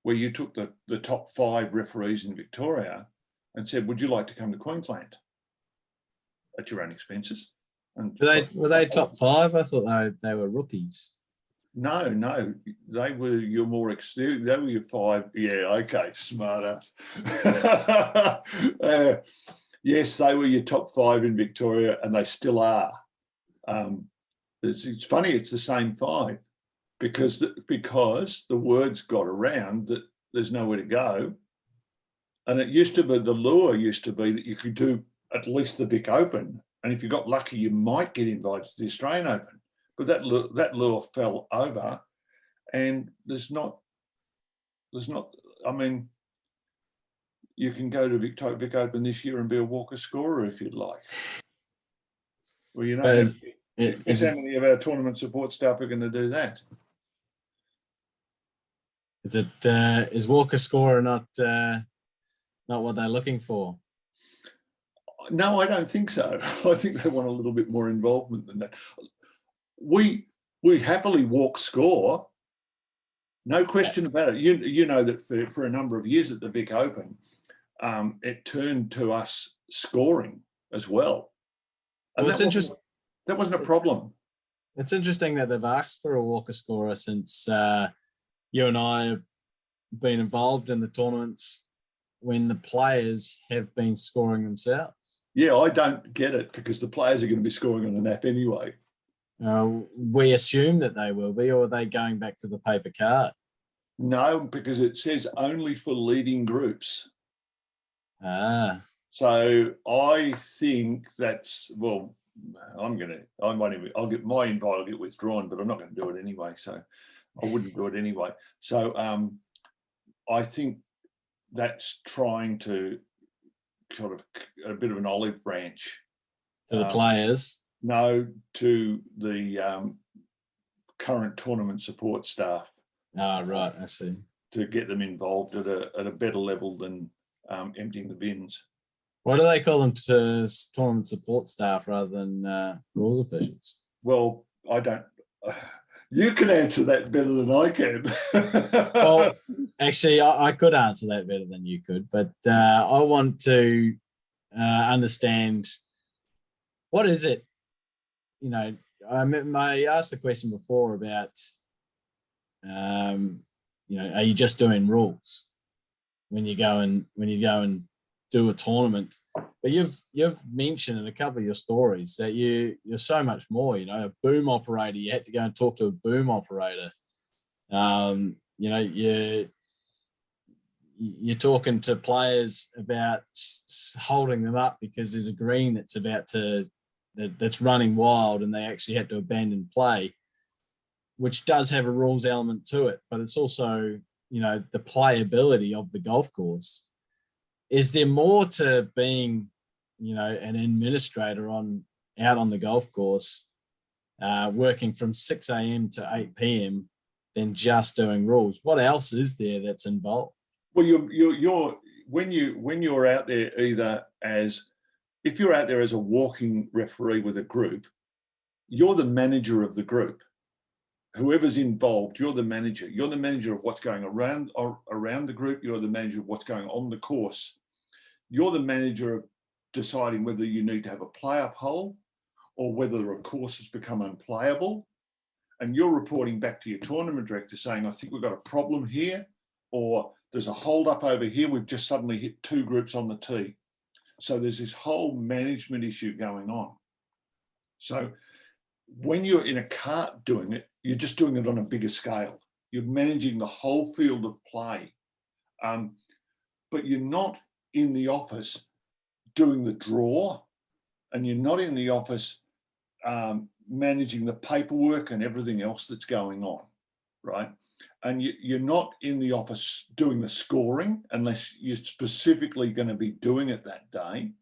where you took the top 5 referees in Victoria and said, would you like to come to Queensland at your own expenses? And were they top 5? I thought they were rookies. No, they were your they were your 5. Yeah, okay, smart ass. Yes, they were your top 5 in Victoria, and they still are. It's funny, it's the same 5 because the words got around that there's nowhere to go. And it used to be, the lure used to be that you could do at least the Vic Open. And if you got lucky, you might get invited to the Australian Open. But that lure fell over, and there's not, I mean, you can go to Vic Open this year and be a Walker scorer if you'd like. Well, you know, how many of our tournament support staff are going to do that? Is Walker scorer not what they're looking for? No, I don't think so. I think they want a little bit more involvement than that. We happily walk score, no question about it. You know that for a number of years at the Vic Open, it turned to us scoring as well. And well, that wasn't a problem. It's interesting that they've asked for a Walker scorer since you and I have been involved in the tournaments when the players have been scoring themselves. Yeah, I don't get it because the players are going to be scoring on the nap anyway. We assume that they will be, or are they going back to the paper card? No, because it says only for leading groups. So I think that's, well, I'll get my invite, I'll get withdrawn, but I'm not going to do it anyway. So I wouldn't do it anyway. So I think that's trying to sort of a bit of an olive branch to the players. No, to the current tournament support staff. Right, I see. To get them involved at a better level than emptying the bins. Why do they call them to tournament support staff rather than rules officials? Well, I don't. You can answer that better than I can. Well, actually, I could answer that better than you could, but I want to understand, what is it? You know, I asked the question before about, you are you just doing rules when you go and do a tournament? But you've mentioned in a couple of your stories that you're so much more. A boom operator. You had to go and talk to a boom operator. You're talking to players about holding them up because there's a green that's running wild, and they actually had to abandon play, which does have a rules element to it. But it's also the playability of the golf course. Is there more to being, an administrator out on the golf course, working from 6 a.m. to 8 p.m. than just doing rules? What else is there that's involved? Well, you're when you're out there, if you're out there as a walking referee with a group, you're the manager of the group. Whoever's involved, you're the manager. You're the manager of what's going around the group. You're the manager of what's going on the course. You're the manager of deciding whether you need to have a play-up hole or whether a course has become unplayable. And you're reporting back to your tournament director saying, I think we've got a problem here, or there's a hold up over here. We've just suddenly hit 2 groups on the tee. So there's this whole management issue going on. So when you're in a cart doing it, you're just doing it on a bigger scale. You're managing the whole field of play. But you're not in the office doing the draw, and you're not in the office managing the paperwork and everything else that's going on, right? And you're not in the office doing the scoring unless you're specifically going to be doing it that day.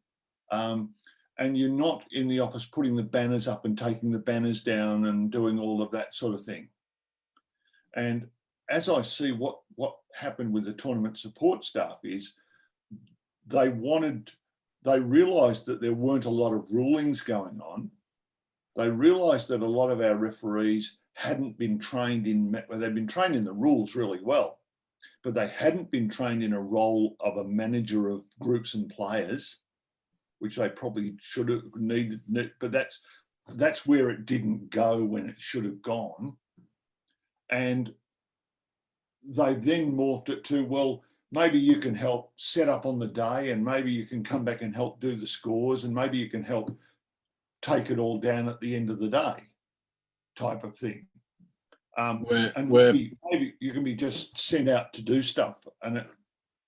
And you're not in the office putting the banners up and taking the banners down and doing all of that sort of thing. And as I see what happened with the tournament support staff is they realised that there weren't a lot of rulings going on. They realised that a lot of our referees hadn't been trained they'd been trained in the rules really well, but they hadn't been trained in a role of a manager of groups and players, which they probably should have needed, but that's where it didn't go when it should have gone. And they then morphed it to, well, maybe you can help set up on the day, and maybe you can come back and help do the scores, and maybe you can help take it all down at the end of the day, type of thing. Maybe you can be just sent out to do stuff, and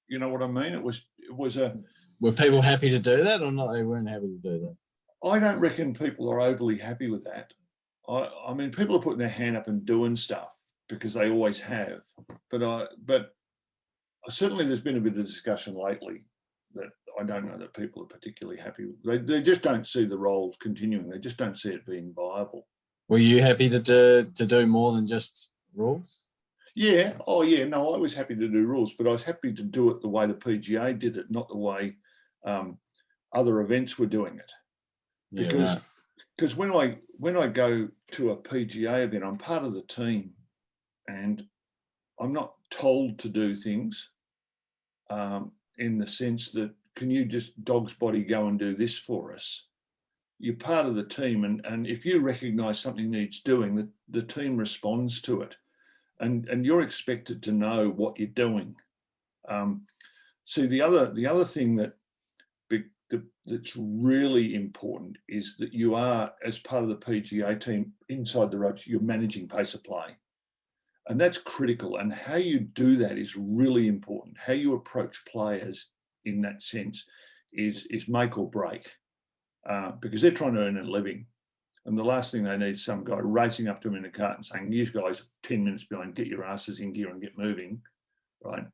you know what I mean? It was a. Were people happy to do that, or not? They weren't happy to do that. I don't reckon people are overly happy with that. I mean, people are putting their hand up and doing stuff because they always have. But certainly there's been a bit of discussion lately that I don't know that people are particularly happy with. They just don't see the role continuing. They just don't see it being viable. Were you happy to do more than just rules? Yeah. Oh, yeah. No, I was happy to do rules, but I was happy to do it the way the PGA did it, not the way other events were doing it. Because when I go to a PGA event, I'm part of the team, and I'm not told to do things in the sense that, can you just dog's body go and do this for us? You're part of the team, and if you recognise something needs doing, the team responds to it, and you're expected to know what you're doing. See, the other thing that's really important is that you are, as part of the PGA team inside the ropes, you're managing pace of play. And that's critical. And how you do that is really important. How you approach players in that sense is make or break, because they're trying to earn a living. And the last thing they need is some guy racing up to them in a cart and saying, you guys are 10 minutes behind, get your asses in gear and get moving, right?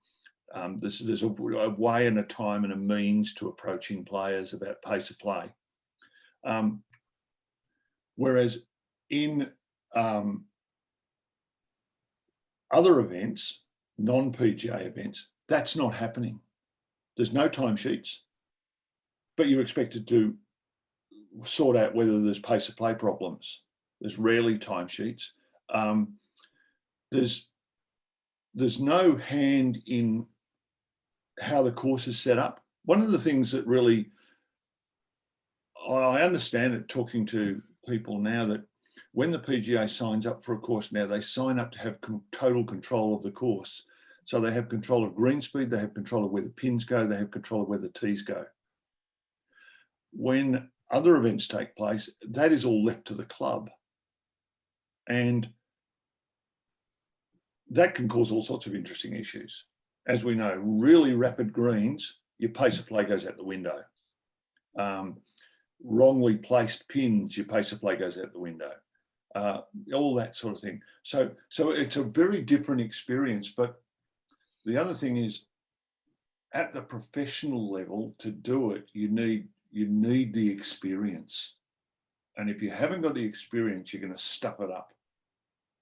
There's a way and a time and a means to approaching players about pace of play. Whereas in other events, non-PGA events, that's not happening. There's no timesheets, but you're expected to sort out whether there's pace of play problems. There's rarely timesheets. There's no hand in how the course is set up. One of the things that really, I understand it talking to people now, that when the PGA signs up for a course now, they sign up to have total control of the course. So they have control of green speed, they have control of where the pins go, they have control of where the tees go. When other events take place, that is all left to the club. And that can cause all sorts of interesting issues. As we know, really rapid greens, your pace of play goes out the window. Wrongly placed pins, your pace of play goes out the window. All that sort of thing. So it's a very different experience. But the other thing is, at the professional level, to do it, you need the experience. And if you haven't got the experience, you're going to stuff it up.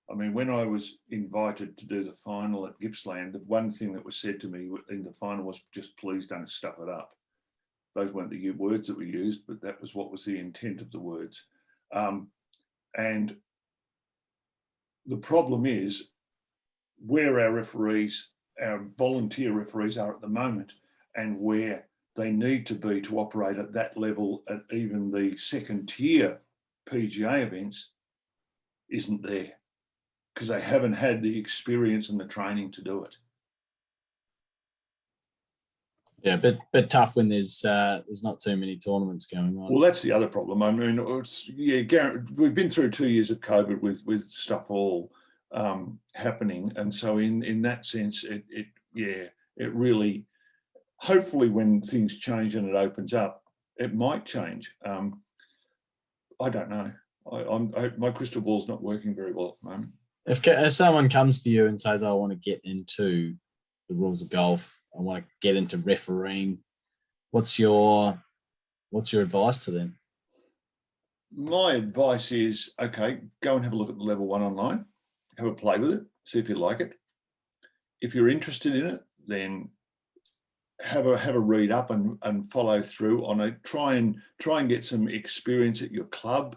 I mean, when I was invited to do the final at Gippsland, the one thing that was said to me in the final was, just please don't stuff it up. Those weren't the words that were used, but that was what was the intent of the words. And the problem is where our referees, our volunteer referees are at the moment, and where they need to be to operate at that level at even the second tier PGA events, isn't there, because they haven't had the experience and the training to do it. Yeah, bit tough when there's not too many tournaments going on. Well, that's the other problem. I mean, we've been through 2 years of COVID with stuff all happening, and so in that sense, it really, hopefully, when things change and it opens up, it might change. I don't know. My crystal ball's not working very well at the moment. If someone comes to you and says, I want to get into the rules of golf, I want to get into refereeing, what's your advice to them? My advice is, okay, go and have a look at the level 1 online, have a play with it, see if you like it. If you're interested in it, then have a read up and follow through on it. Try and get some experience at your club,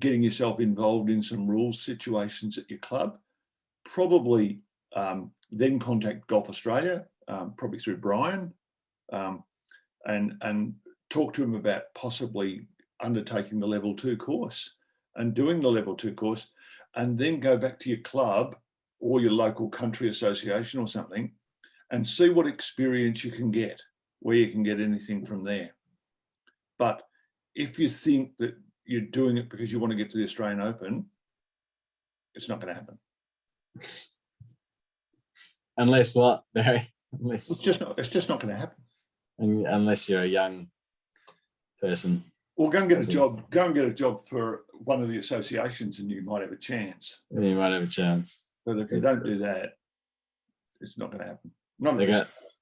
getting yourself involved in some rules situations at your club. Probably then contact Golf Australia, probably through Brian, and talk to him about possibly undertaking the level 2 course and doing the level 2 course, and then go back to your club or your local country association or something and see what experience you can get, where you can get anything from there. But if you think that you're doing it because you want to get to the Australian Open, it's not going to happen. Unless what, Barry? Unless it's just not going to happen. Unless you're a young person. Well, go and get a job. Go and get a job for one of the associations, and you might have a chance. You might have a chance. But if you don't do that, it's not going to happen.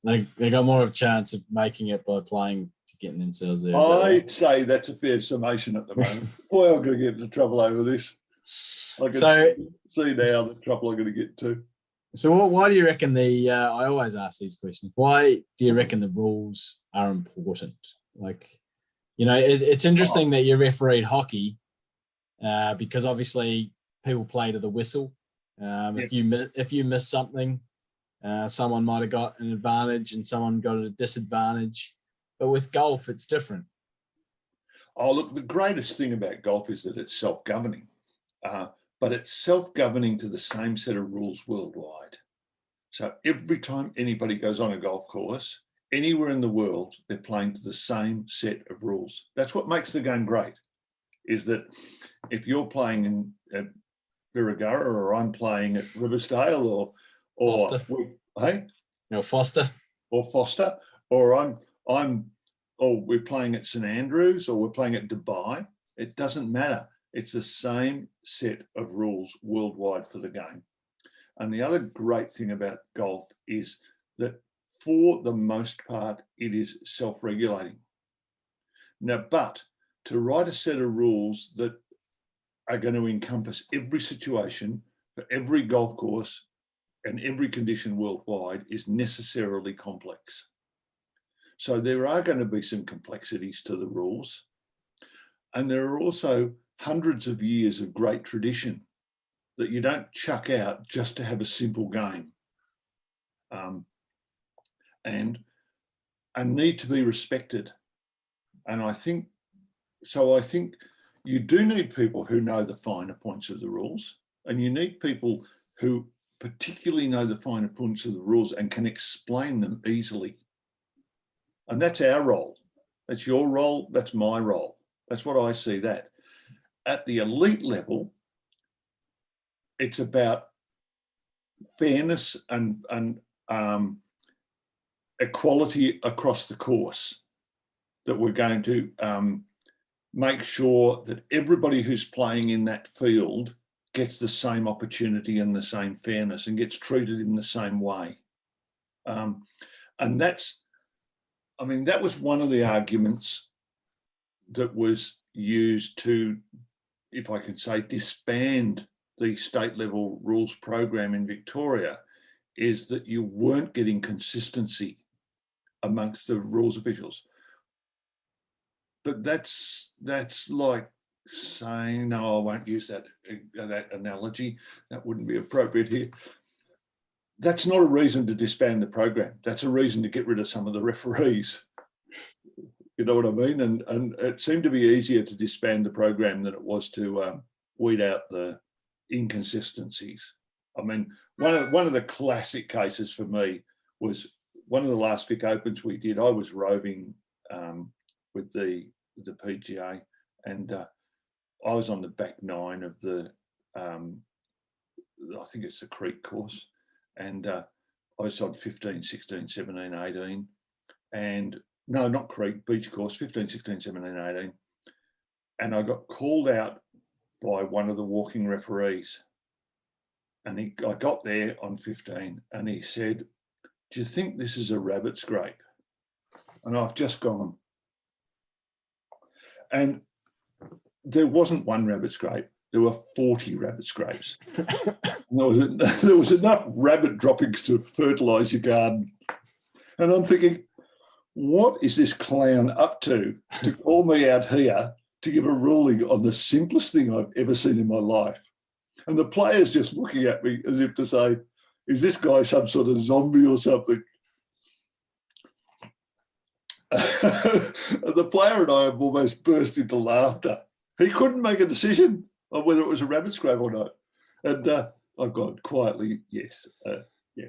They got more of a chance of making it by playing to getting themselves there. I'd say that's a fair summation at the moment. Boy, I'm going to get into trouble over this. I can see now the trouble I'm going to get to. So why do you reckon I always ask these questions, why do you reckon the rules are important? Like, you know, it's interesting that you refereed hockey because obviously people play to the whistle. If you miss something, someone might have got an advantage and someone got a disadvantage. But with golf, it's different. Oh, look, the greatest thing about golf is that it's self-governing. But it's self-governing to the same set of rules worldwide. So every time anybody goes on a golf course, anywhere in the world, they're playing to the same set of rules. That's what makes the game great, is that if you're playing at Birregurra or I'm playing at Riversdale or Foster. or we're playing at St Andrews or we're playing at Dubai, it doesn't matter. It's the same set of rules worldwide for the game. And the other great thing about golf is that for the most part, it is self-regulating. Now, but to write a set of rules that are going to encompass every situation for every golf course and every condition worldwide is necessarily complex. So there are going to be some complexities to the rules. And there are also hundreds of years of great tradition that you don't chuck out just to have a simple game, and need to be respected. And I think you do need people who know the finer points of the rules, and you need people who particularly know the finer points of the rules and can explain them easily. And that's our role. That's your role. That's my role. That's what I see that. At the elite level, it's about fairness and equality across the course, that we're going to make sure that everybody who's playing in that field gets the same opportunity and the same fairness and gets treated in the same way. And that's, I mean, that was one of the arguments that was used to, if I can say, disband the state level rules program in Victoria, is that you weren't getting consistency amongst the rules officials. But that's like saying, no, I won't use that analogy. That wouldn't be appropriate here. That's not a reason to disband the program. That's a reason to get rid of some of the referees. You know what I mean? And it seemed to be easier to disband the program than it was to weed out the inconsistencies. I mean, one of the classic cases for me was one of the last Vic Opens we did. I was roving with the PGA, and I was on the back nine of the, I think it's the Creek course, and I was on 15, 16, 17, 18, and no, not Creek, beach course, 15, 16, 17, 18, and I got called out by one of the walking referees, and I got there on 15, and he said, "Do you think this is a rabbit scrape?" And I've just gone, and there wasn't one rabbit scrape, there were 40 rabbit scrapes. There was enough rabbit droppings to fertilise your garden. And I'm thinking, what is this clown up to call me out here to give a ruling on the simplest thing I've ever seen in my life? And the player's just looking at me as if to say, is this guy some sort of zombie or something? The player and I have almost burst into laughter. He couldn't make a decision on whether it was a rabbit scrape or not. And I've gone quietly, yes. Yeah.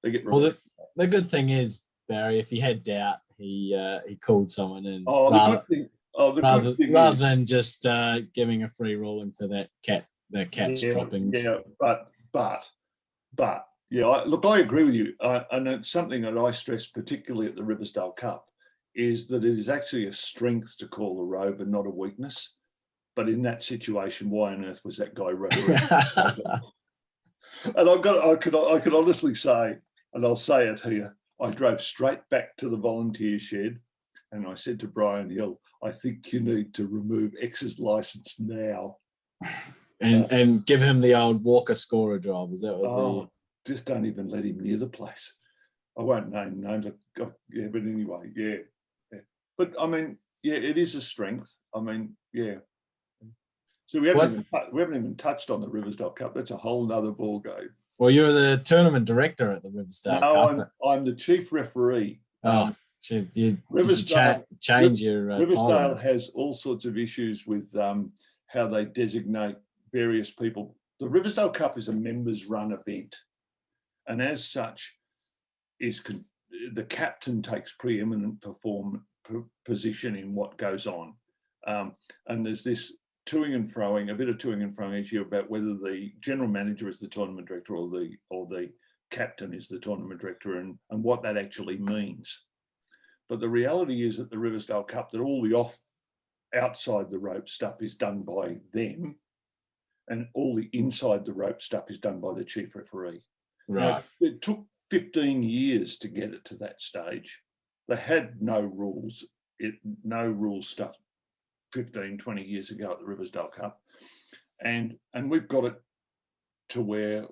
They get well, the good thing is, Barry, if he had doubt, he called someone in. Rather than just giving a free ruling for that cat's droppings. Yeah, but yeah, I agree with you. And it's something that I stress particularly at the Riversdale Cup, is that it is actually a strength to call the rover, not a weakness. But in that situation, why on earth was that guy refereeing? And I could honestly say, and I'll say it here, I drove straight back to the volunteer shed, and I said to Brian Hill, I think you need to remove X's license now. And give him the old Walker scorer job. Is that what just don't even let him near the place. I won't name names. Yeah, but anyway, yeah. But I mean, yeah, it is a strength. I mean, yeah. So we haven't even touched on the Riversdale Cup. That's a whole other ball game. Well, you're the tournament director at the Riversdale Cup. No, I'm the chief referee. Did you change your Riversdale title? has all sorts of issues with how they designate various people. The Riversdale Cup is a members-run event, and as such, the captain takes preeminent position in what goes on. And there's this a bit of toing and froing each year about whether the general manager is the tournament director or the captain is the tournament director, and what that actually means. But the reality is at the Riversdale Cup that all the outside the rope stuff is done by them, and all the inside the rope stuff is done by the chief referee. Right. Now, it took 15 years to get it to that stage. They had no rules stuff 15, 20 years ago at the Riversdale Cup. And we've got it to where,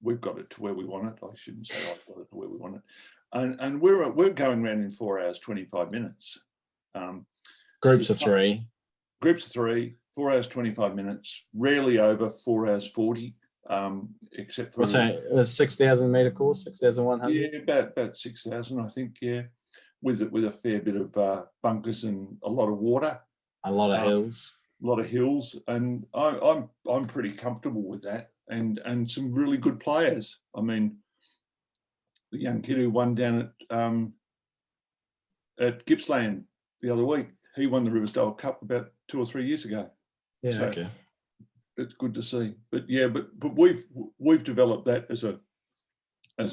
we've got it to where we want it. I shouldn't say I've got it to where we want it. And we're going around in 4 hours, 25 minutes. Groups of three. 4 hours, 25 minutes, rarely over 4 hours, 40, except for... a 6,000 metre course, 6,100? Yeah, about 6,000, I think, yeah, with a fair bit of bunkers and a lot of water. A lot of hills. A lot of hills, and I'm pretty comfortable with that. and some really good players. I mean, the young kid who won down at Gippsland the other week, he won the Riversdale Cup about 2 or 3 years ago. Yeah, So okay. it's good to see. But yeah, but we've developed that as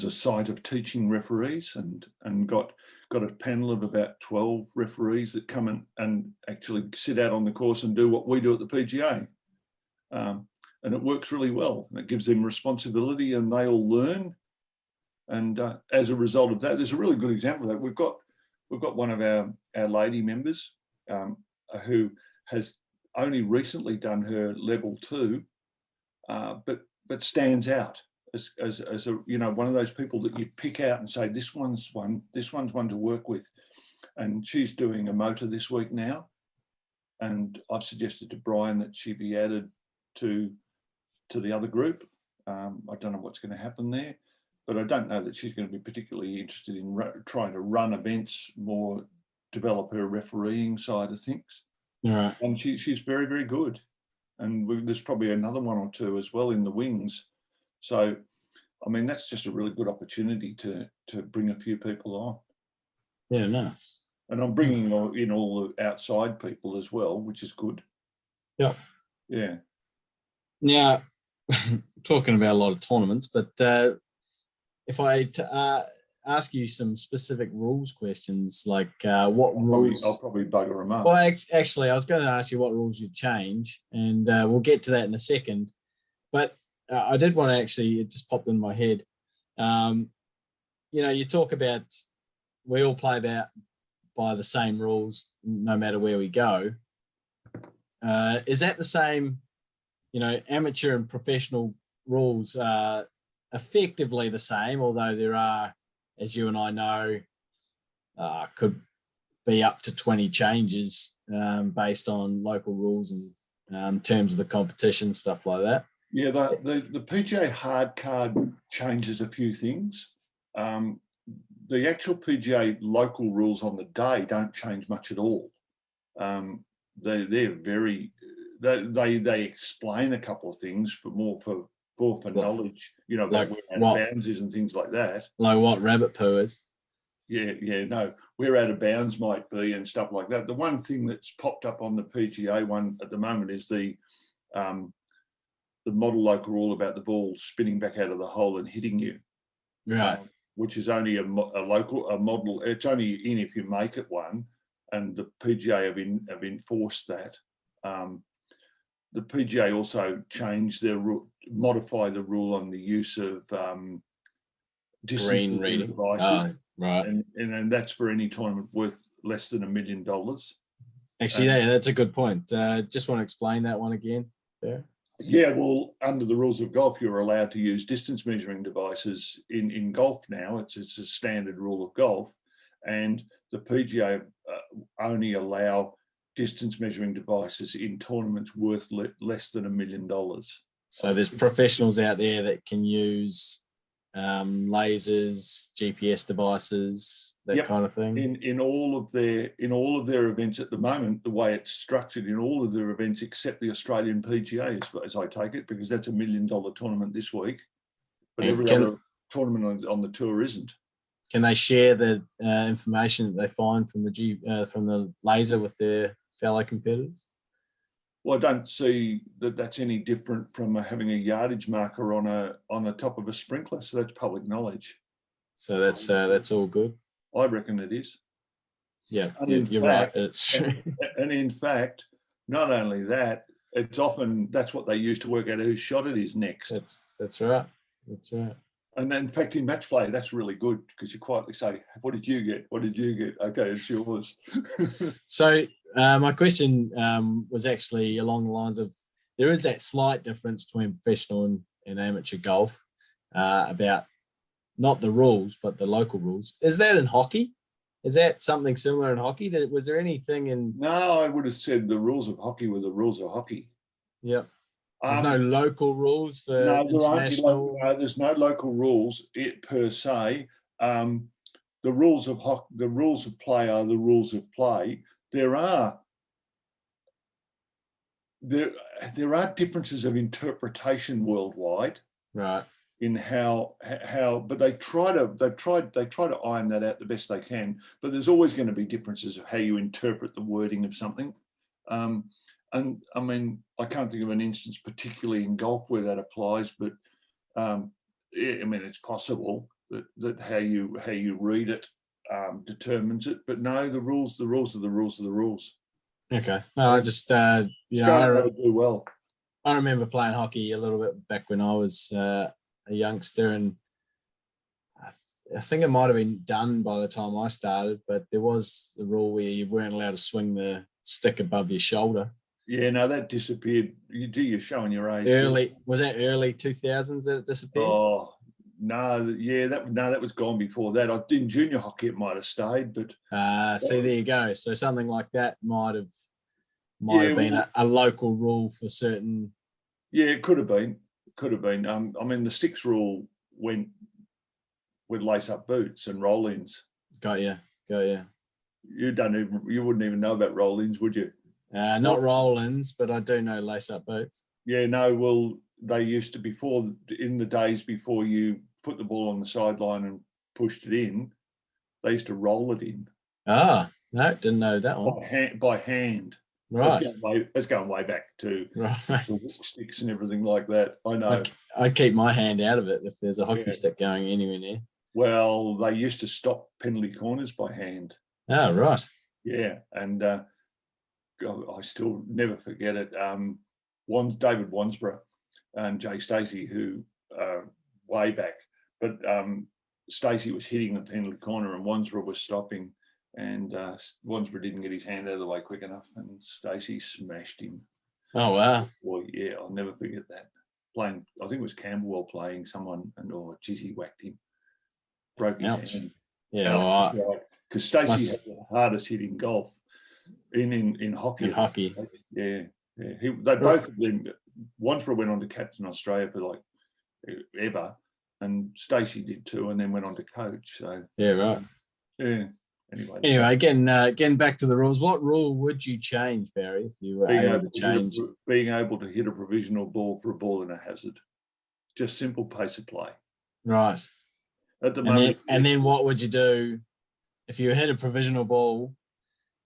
a site of teaching referees, and got a panel of about 12 referees that come and actually sit out on the course and do what we do at the PGA. And it works really well. And it gives them responsibility, and they all learn. And as a result of that, there's a really good example of that. We've got one of our lady members who has only recently done her level 2, but stands out as a, you know, one of those people that you pick out and say, this one's one to work with. And she's doing a motor this week now, and I've suggested to Brian that she be added to the other group. I don't know what's going to happen there, but I don't know that she's going to be particularly interested in trying to run events, more develop her refereeing side of things. Right. And she's very, very good. And there's probably another one or two as well in the wings. So, I mean, that's just a really good opportunity to bring a few people on. Yeah, nice. And I'm bringing in all the outside people as well, which is good. Yeah. Yeah. Now, talking about a lot of tournaments, but if I ask you some specific rules questions, like what rules... I'll probably bugger them up. Well, actually, I was going to ask you what rules you'd change, and we'll get to that in a second. But I did want to actually, it just popped in my head. You know, you talk about we all play by the same rules no matter where we go. Is that the same, you know, amateur and professional rules are effectively the same, although there are, as you and I know, could be up to 20 changes based on local rules and terms of the competition, stuff like that. Yeah, the PGA hard card changes a few things. The actual PGA local rules on the day don't change much at all. They're very, they explain a couple of things for knowledge, you know, about where out of bounds is and things like that. Like what rabbit poo is. Yeah, no, where out of bounds might be and stuff like that. The one thing that's popped up on the PGA one at the moment is the model local rule about the ball spinning back out of the hole and hitting you. Right. Which is only a model. It's only in if you make it one, and the PGA have enforced that. The PGA also changed modify the rule on the use of distance reading devices, right? And that's for any tournament worth less than $1 million. Actually, that's a good point. Just want to explain that one again. Yeah, well, under the rules of golf, you're allowed to use distance measuring devices in golf now. It's a standard rule of golf, and the PGA only allow distance measuring devices in tournaments worth less than $1 million. So there's professionals out there that can use lasers, GPS devices, that kind of thing. In all of their events at the moment, the way it's structured in all of their events except the Australian PGA, as I take it, because that's $1 million tournament this week, but every other tournament on the tour isn't. Can they share the information that they find from the laser with their fellow competitors? Well, I don't see that that's any different from having a yardage marker on the top of a sprinkler. So that's public knowledge. So that's all good. I reckon it is. Yeah, you're right. It's true. And in fact, not only that, that's what they use to work out whose shot it is next. That's right. That's right. And in fact, in match play, that's really good because you quietly say, "What did you get? What did you get? Okay, it's yours." So my question was actually along the lines of there is that slight difference between professional and amateur golf about not the rules, but the local rules. Is that in hockey? Is that something similar in hockey? Was there anything in... No, I would have said the rules of hockey were the rules of hockey. Yep. There's no local rules for international... there's no local rules per se. The rules of play are the rules of play. There are there are differences of interpretation worldwide, right? In how, but they try to iron that out the best they can. But there's always going to be differences of how you interpret the wording of something. And I mean, I can't think of an instance particularly in golf where that applies, but I mean, it's possible that how you read it determines it. But no, the rules are the rules. Okay. No, I just you know, do well. I remember playing hockey a little bit back when I was a youngster, and I think it might have been done by the time I started, but there was a rule where you weren't allowed to swing the stick above your shoulder. Yeah, no, that disappeared. You're showing your age. Was that early 2000s that it disappeared? Oh, no, yeah, that was gone before that. In junior hockey it might have stayed, but see, there you go. So something like that might have been a local rule for certain. Yeah, it could have been. I mean, the sticks rule went with lace-up boots and roll-ins. Got you. You wouldn't even know about roll-ins, would you? Not roll-ins, but I do know lace-up boots. Yeah, no. Well, they used to in the days before you put the ball on the sideline and pushed it in, they used to roll it in. Ah, no, didn't know that one. By hand. Right. That's going way back to sticks and everything like that. I know. I'd keep my hand out of it if there's a hockey stick going anywhere near. Well, they used to stop penalty corners by hand. Oh, right. Yeah, and I still never forget it. David Wansborough and Jay Stacey, who way back, but Stacey was hitting the penalty corner and Wansborough was stopping. And Wansborough didn't get his hand out of the way quick enough, and Stacey smashed him. Oh wow! Well, yeah, I'll never forget that. I think it was Camberwell playing someone, and he whacked him, broke his hand. Yeah, because Stacey had the hardest hit in golf, in hockey. In hockey, yeah. Both of them. Wansborough went on to captain Australia for like ever, and Stacey did too, and then went on to coach. So yeah, right. Yeah. Anyway, again, back to the rules. What rule would you change, Barry, if you were able to change? Being able to hit a provisional ball for a ball in a hazard. Just simple pace of play. Right. At the moment. And then what would you do if you hit a provisional ball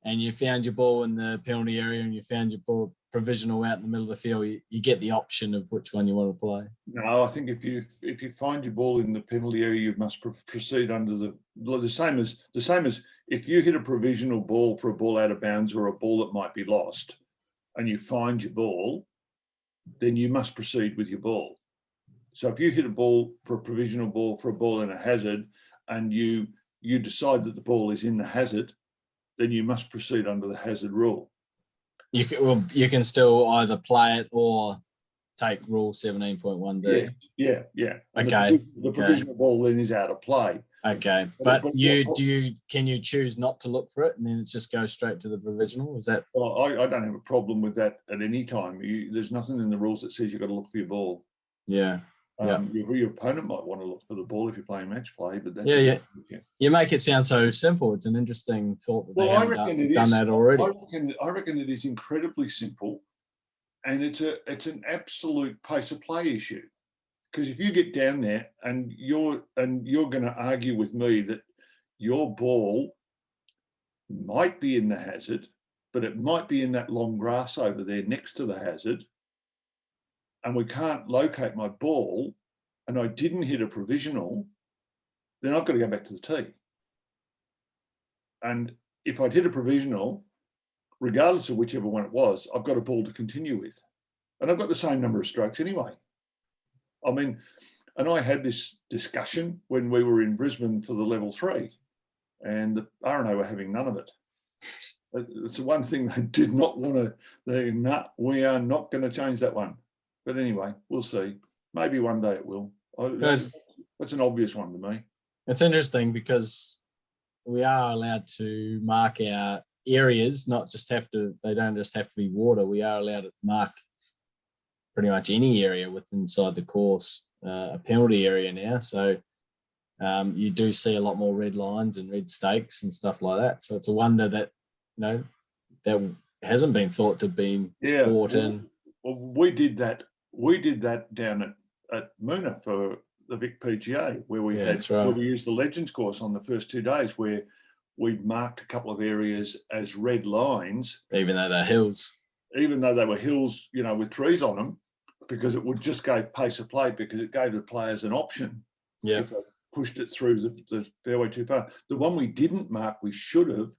and you found your ball in the penalty area and you found your ball provisional out in the middle of the field? You get the option of which one you want to play. No, I think if you find your ball in the penalty area, you must proceed under the same as if you hit a provisional ball for a ball out of bounds or a ball that might be lost, and you find your ball, then you must proceed with your ball. So if you hit a provisional ball for a ball in a hazard, and you decide that the ball is in the hazard, then you must proceed under the hazard rule. You can still either play it or take rule 17.1D. Yeah. Okay. The provisional ball then is out of play. Okay, but can you choose not to look for it and then it just goes straight to the provisional? Is that? Well, I don't have a problem with that at any time. There's nothing in the rules that says you've got to look for your ball. Yeah. Your opponent might want to look for the ball if you're playing match play, but that's You make it sound so simple. It's an interesting thought that they haven't done that already. I reckon it is incredibly simple, and it's an absolute pace of play issue. Because if you get down there and you're going to argue with me that your ball might be in the hazard, but it might be in that long grass over there next to the hazard, and we can't locate my ball, and I didn't hit a provisional, then I've got to go back to the tee. And if I'd hit a provisional, regardless of whichever one it was, I've got a ball to continue with. And I've got the same number of strokes anyway. I mean, and I had this discussion when we were in Brisbane for the level 3, and the RNA were having none of it. It's the one thing they did not want to, we are not going to change that one. But anyway, we'll see. Maybe one day it will. That's an obvious one to me. It's interesting because we are allowed to mark our areas, they don't just have to be water. We are allowed to mark pretty much any area inside the course, a penalty area now. So you do see a lot more red lines and red stakes and stuff like that. So it's a wonder that, that hasn't been thought to have been bought in. Well, we did that. We did that down at Moona for the Vic PGA, where we where we used the Legends course on the first 2 days, where we marked a couple of areas as red lines, even though they're hills. Even though they were hills, with trees on them, because it would just give pace of play, because it gave the players an option. Yeah. If they pushed it through the fairway too far. The one we didn't mark, we should have,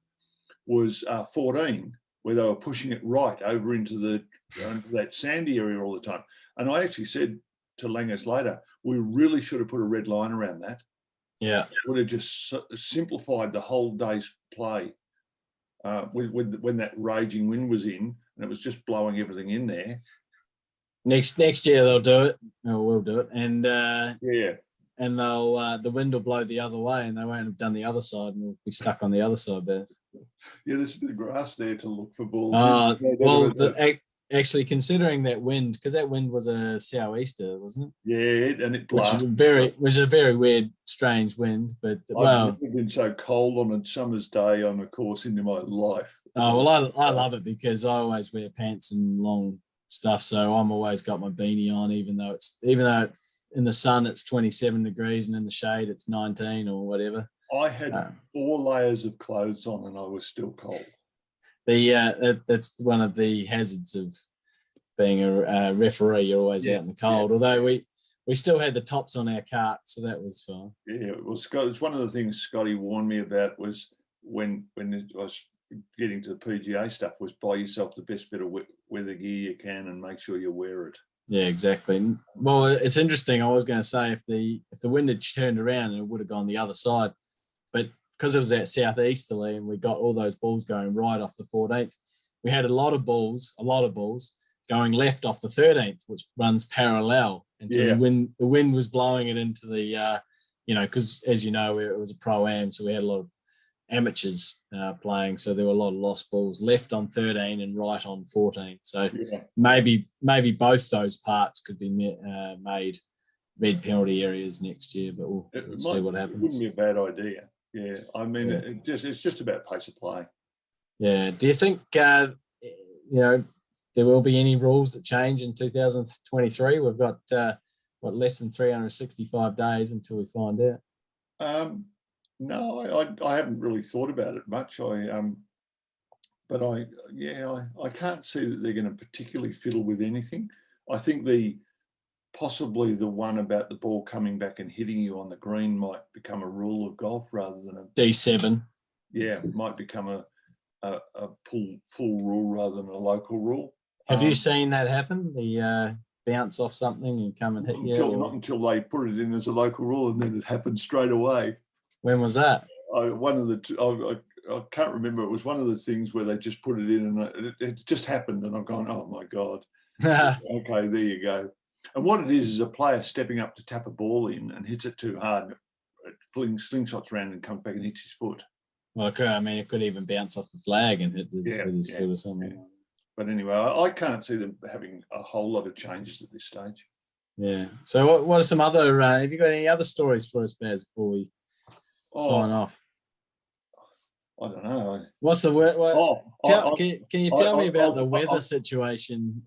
was 14, where they were pushing it right over into that sandy area all the time. And I actually said to Langers later, we really should have put a red line around that. Yeah. It would have just simplified the whole day's play. When that raging wind was in and it was just blowing everything in there. Next year they'll do it. No, we'll do it. And and they'll the wind will blow the other way, and they won't have done the other side, and we'll be stuck on the other side there. Yeah, there's a bit of grass there to look for balls. Actually, considering that wind, because that wind was a sou'easter, wasn't it? Yeah, and it blasted. Which is a very weird, strange wind. But I've never been so cold on a summer's day on a course in my life. Oh well, I love it because I always wear pants and long stuff, so I'm always got my beanie on, even though in the sun it's 27 degrees and in the shade it's 19 or whatever. I had 4 layers of clothes on and I was still cold. That's one of the hazards of being a referee. You're always out in the cold. Although we still had the tops on our cart, so that was fine. Yeah, well, Scott, it's one of the things Scotty warned me about was when I was getting to the PGA stuff, was buy yourself the best bit of weather gear you can and make sure you wear it. Yeah, exactly. Well, it's interesting. I was going to say if the wind had turned around and it would have gone the other side, but because it was that southeasterly and we got all those balls going right off the 14th, we had a lot of balls going left off the 13th, which runs parallel. And so the wind was blowing it into the, because as you know, it was a pro-am, so we had a lot of amateurs playing. So there were a lot of lost balls left on 13 and right on 14. So maybe both those parts could be made red penalty areas next year, but we'll see what happens. It wouldn't be a bad idea. Yeah, I mean, it's just about pace of play. Yeah. Do you think, there will be any rules that change in 2023? We've got, less than 365 days until we find out. No, I haven't really thought about it much. I can't see that they're going to particularly fiddle with anything. I think possibly the one about the ball coming back and hitting you on the green might become a rule of golf rather than a D7. Yeah, it might become a full rule rather than a local rule. Have you seen that happen? The bounce off something and come and hit you? Not until they put it in as a local rule, and then it happened straight away. When was that? I can't remember. It was one of the things where they just put it in and it just happened, and I've gone, oh my God. Okay, there you go. And what it is a player stepping up to tap a ball in and hits it too hard, it slingshots around and comes back and hits his foot. Well, it could even bounce off the flag and hit his foot or something. Yeah. But anyway, I can't see them having a whole lot of changes at this stage. Yeah. So what are some other, have you got any other stories for us, Baz, before we sign off? I don't know. What's the word? Can you tell me about the weather situation?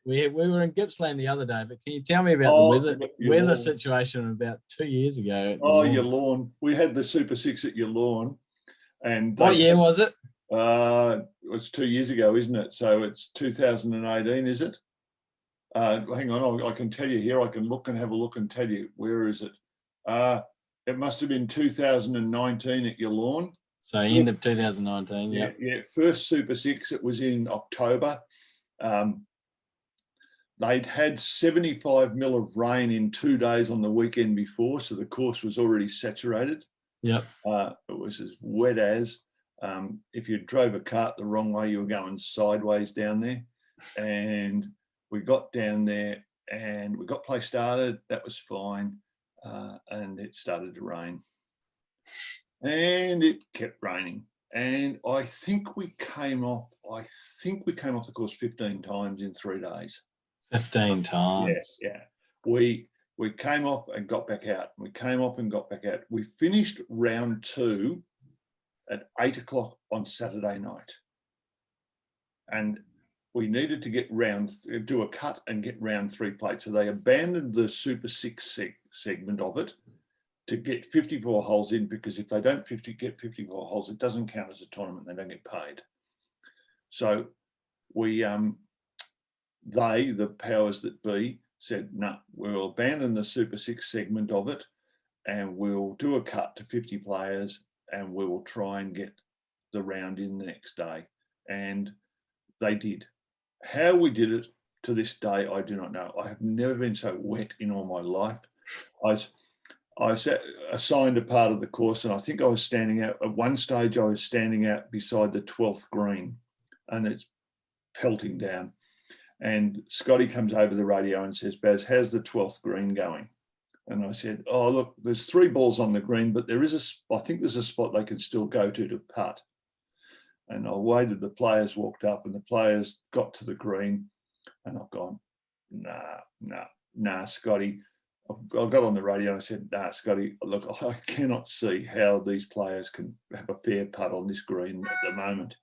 We were in Gippsland the other day, but can you tell me about the weather situation about 2 years ago? Your lawn. We had the Super 6 at your lawn. And what year was it? It was 2 years ago, isn't it? So it's 2018, is it? Hang on, I can tell you here. I can look and have a look and tell you. Where is it? It must have been 2019 at your lawn. So end of 2019, yeah. Yeah, first Super 6, it was in October. They'd had 75 mil of rain in 2 days on the weekend before, so the course was already saturated. Yep. It was as wet as. If you drove a cart the wrong way, you were going sideways down there. And we got down there and we got play started. That was fine. And it started to rain. And it kept raining. And I think we came off the course 15 times in 3 days. 15 times? Yes, yeah. We came off and got back out. We came off and got back out. We finished round 2 at 8 o'clock on Saturday night. and we needed to get do a cut and get round 3 plate. So they abandoned the Super 6 segment of it to get 54 holes in, because if they don't get 54 holes, it doesn't count as a tournament. They don't get paid. So we, the powers that be, said, no, we'll abandon the Super 6 segment of it, and we'll do a cut to 50 players, and we will try and get the round in the next day. And they did. How we did it to this day, I do not know. I have never been so wet in all my life. I was assigned a part of the course, and I think I was standing out, at one stage I was standing out beside the 12th green, and it's pelting down. And Scotty comes over the radio and says, Baz, how's the 12th green going? And I said, oh, look, there's 3 balls on the green, but I think there's a spot they can still go to putt. And I waited, the players walked up, and the players got to the green, and I've gone, nah, Scotty. I got on the radio and I said, nah, Scotty, look, I cannot see how these players can have a fair putt on this green at the moment.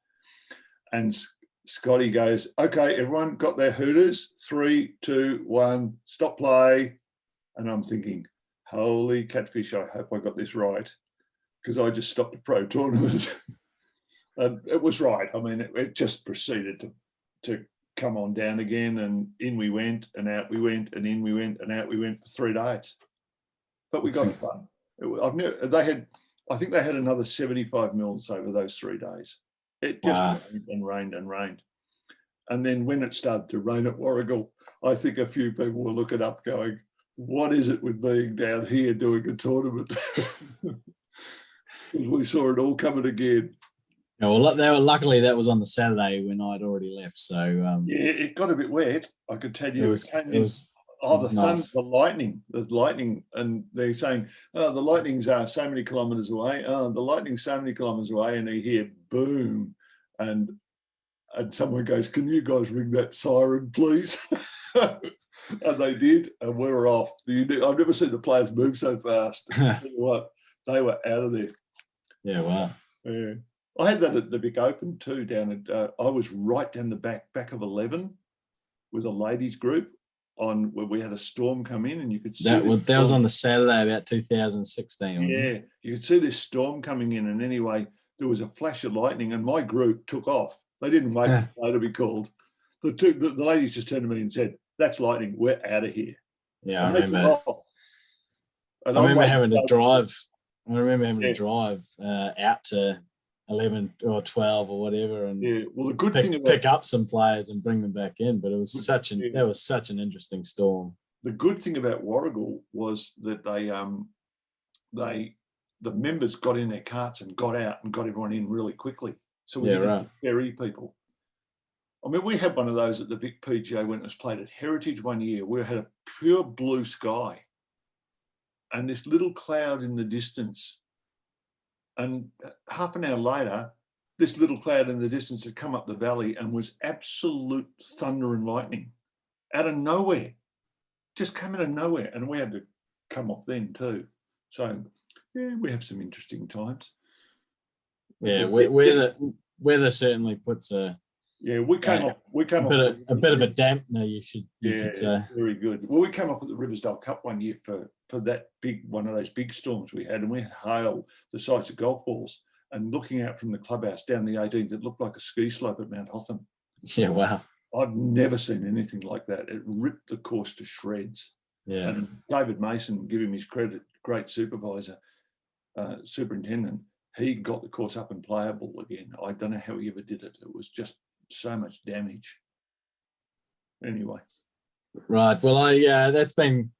And Scotty goes, okay, everyone got their hooters, 3, 2, 1, stop play. And I'm thinking, holy catfish, I hope I got this right, because I just stopped a pro tournament. And it was right. I mean, it just proceeded to come on down again, and in we went and out we went, and in we went and out we went for 3 days. But we got it done. I think they had another 75 mils over those 3 days. It just rained and rained and rained. And then when it started to rain at Warragul, I think a few people were looking up going, what is it with being down here doing a tournament? We saw it all coming again. Yeah, well, luckily that was on the Saturday when I'd already left. So yeah, it got a bit wet. I could tell you. It was the thunder, nice. the lightning. There's lightning, and they're saying, "Oh, the lightning's so many kilometres away. Oh, the lightning's so many kilometres away," and you hear boom, and someone goes, "Can you guys ring that siren, please?" And they did, and we were off. I've never seen the players move so fast. What, they were out of there. Yeah, wow. Yeah. I had that at the Vic Open too. I was right down the back of 11 with a ladies group on where we had a storm come in, and you could see that was on the Saturday about 2016. Wasn't it? You could see this storm coming in, and anyway, there was a flash of lightning, and my group took off. They didn't wait for the play to be called. The ladies just turned to me and said, "That's lightning. We're out of here." Yeah, I remember. I remember having to drive. I remember having to drive out to 11 or 12 or whatever, and well, the good thing about pick up some players and bring them back in. But it was such an interesting storm. The good thing about Warragul was that the members got in their carts and got out and got everyone in really quickly. So we didn't ferry people. I mean, we had one of those at the Vic PGA when it was played at Heritage one year. We had a pure blue sky and this little cloud in the distance. And half an hour later, this little cloud in the distance had come up the valley and was absolute thunder and lightning out of nowhere. Just came out of nowhere. And we had to come off then too. So, yeah, we have some interesting times. Yeah, weather certainly puts a... Yeah, we came off a bit of a dampener, you could say. Very good. Well, we came up at the Riversdale Cup one year for that one of those big storms we had, and we had hail the size of golf balls. And looking out from the clubhouse down the 18th, it looked like a ski slope at Mount Hotham. Yeah, wow. I've never seen anything like that. It ripped the course to shreds. Yeah. And David Mason, give him his credit, great superintendent. He got the course up and playable again. I don't know how he ever did it. It was just so much damage. Anyway. Right. Well, that's been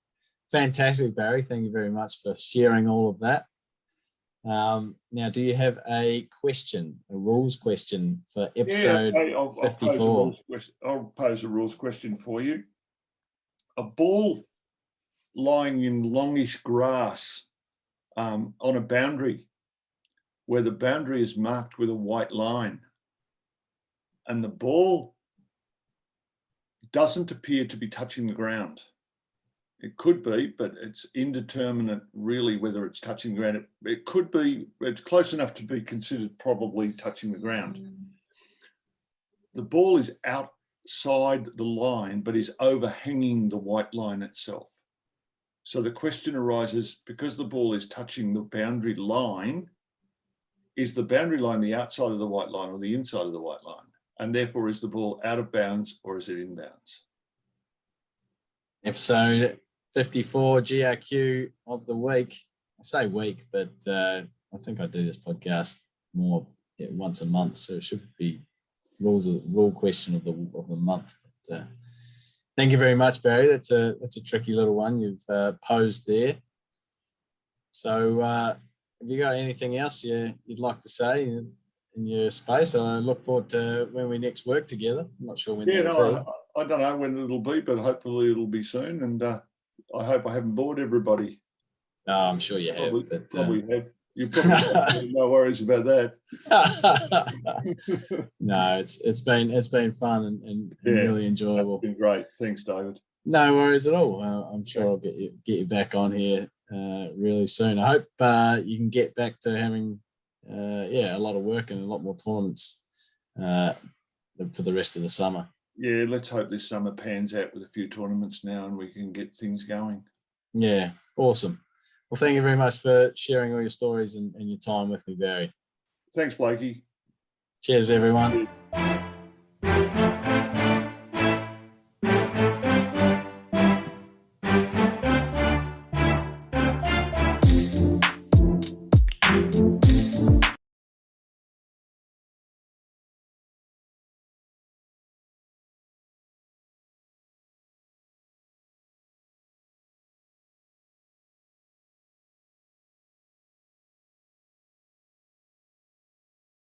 fantastic, Barry. Thank you very much for sharing all of that. Now, do you have a rules question for episode 54? I'll pose a rules question for you. A ball lying in longish grass on a boundary where the boundary is marked with a white line, and the ball doesn't appear to be touching the ground. It could be, but it's indeterminate really whether it's touching the ground. It could be, it's close enough to be considered probably touching the ground. the ball is outside the line, but is overhanging the white line itself. So the question arises, because the ball is touching the boundary line, is the boundary line the outside of the white line or the inside of the white line? And therefore, is the ball out of bounds or is it in bounds? Episode 54, GRQ of the week. I say week, but I think I do this podcast more once a month, so it should be rule question of the month. But, thank you very much, Barry. That's a tricky little one you've posed there. So have you got anything else you'd like to say in your space? I look forward to when we next work together. I'm not sure when that'll be. I don't know when it'll be, but hopefully it'll be soon. And I hope I haven't bored everybody. No, I'm sure you have. Probably have. You probably have. No worries about that. No, it's been fun and really enjoyable. It's been great. Thanks, David. No worries at all. I'm sure I'll get you back on here really soon. I hope you can get back to having a lot of work and a lot more tournaments for the rest of the summer. Yeah, let's hope this summer pans out with a few tournaments now and we can get things going. Yeah, awesome. Well, thank you very much for sharing all your stories and your time with me, Barry. Thanks, Blakey. Cheers, everyone.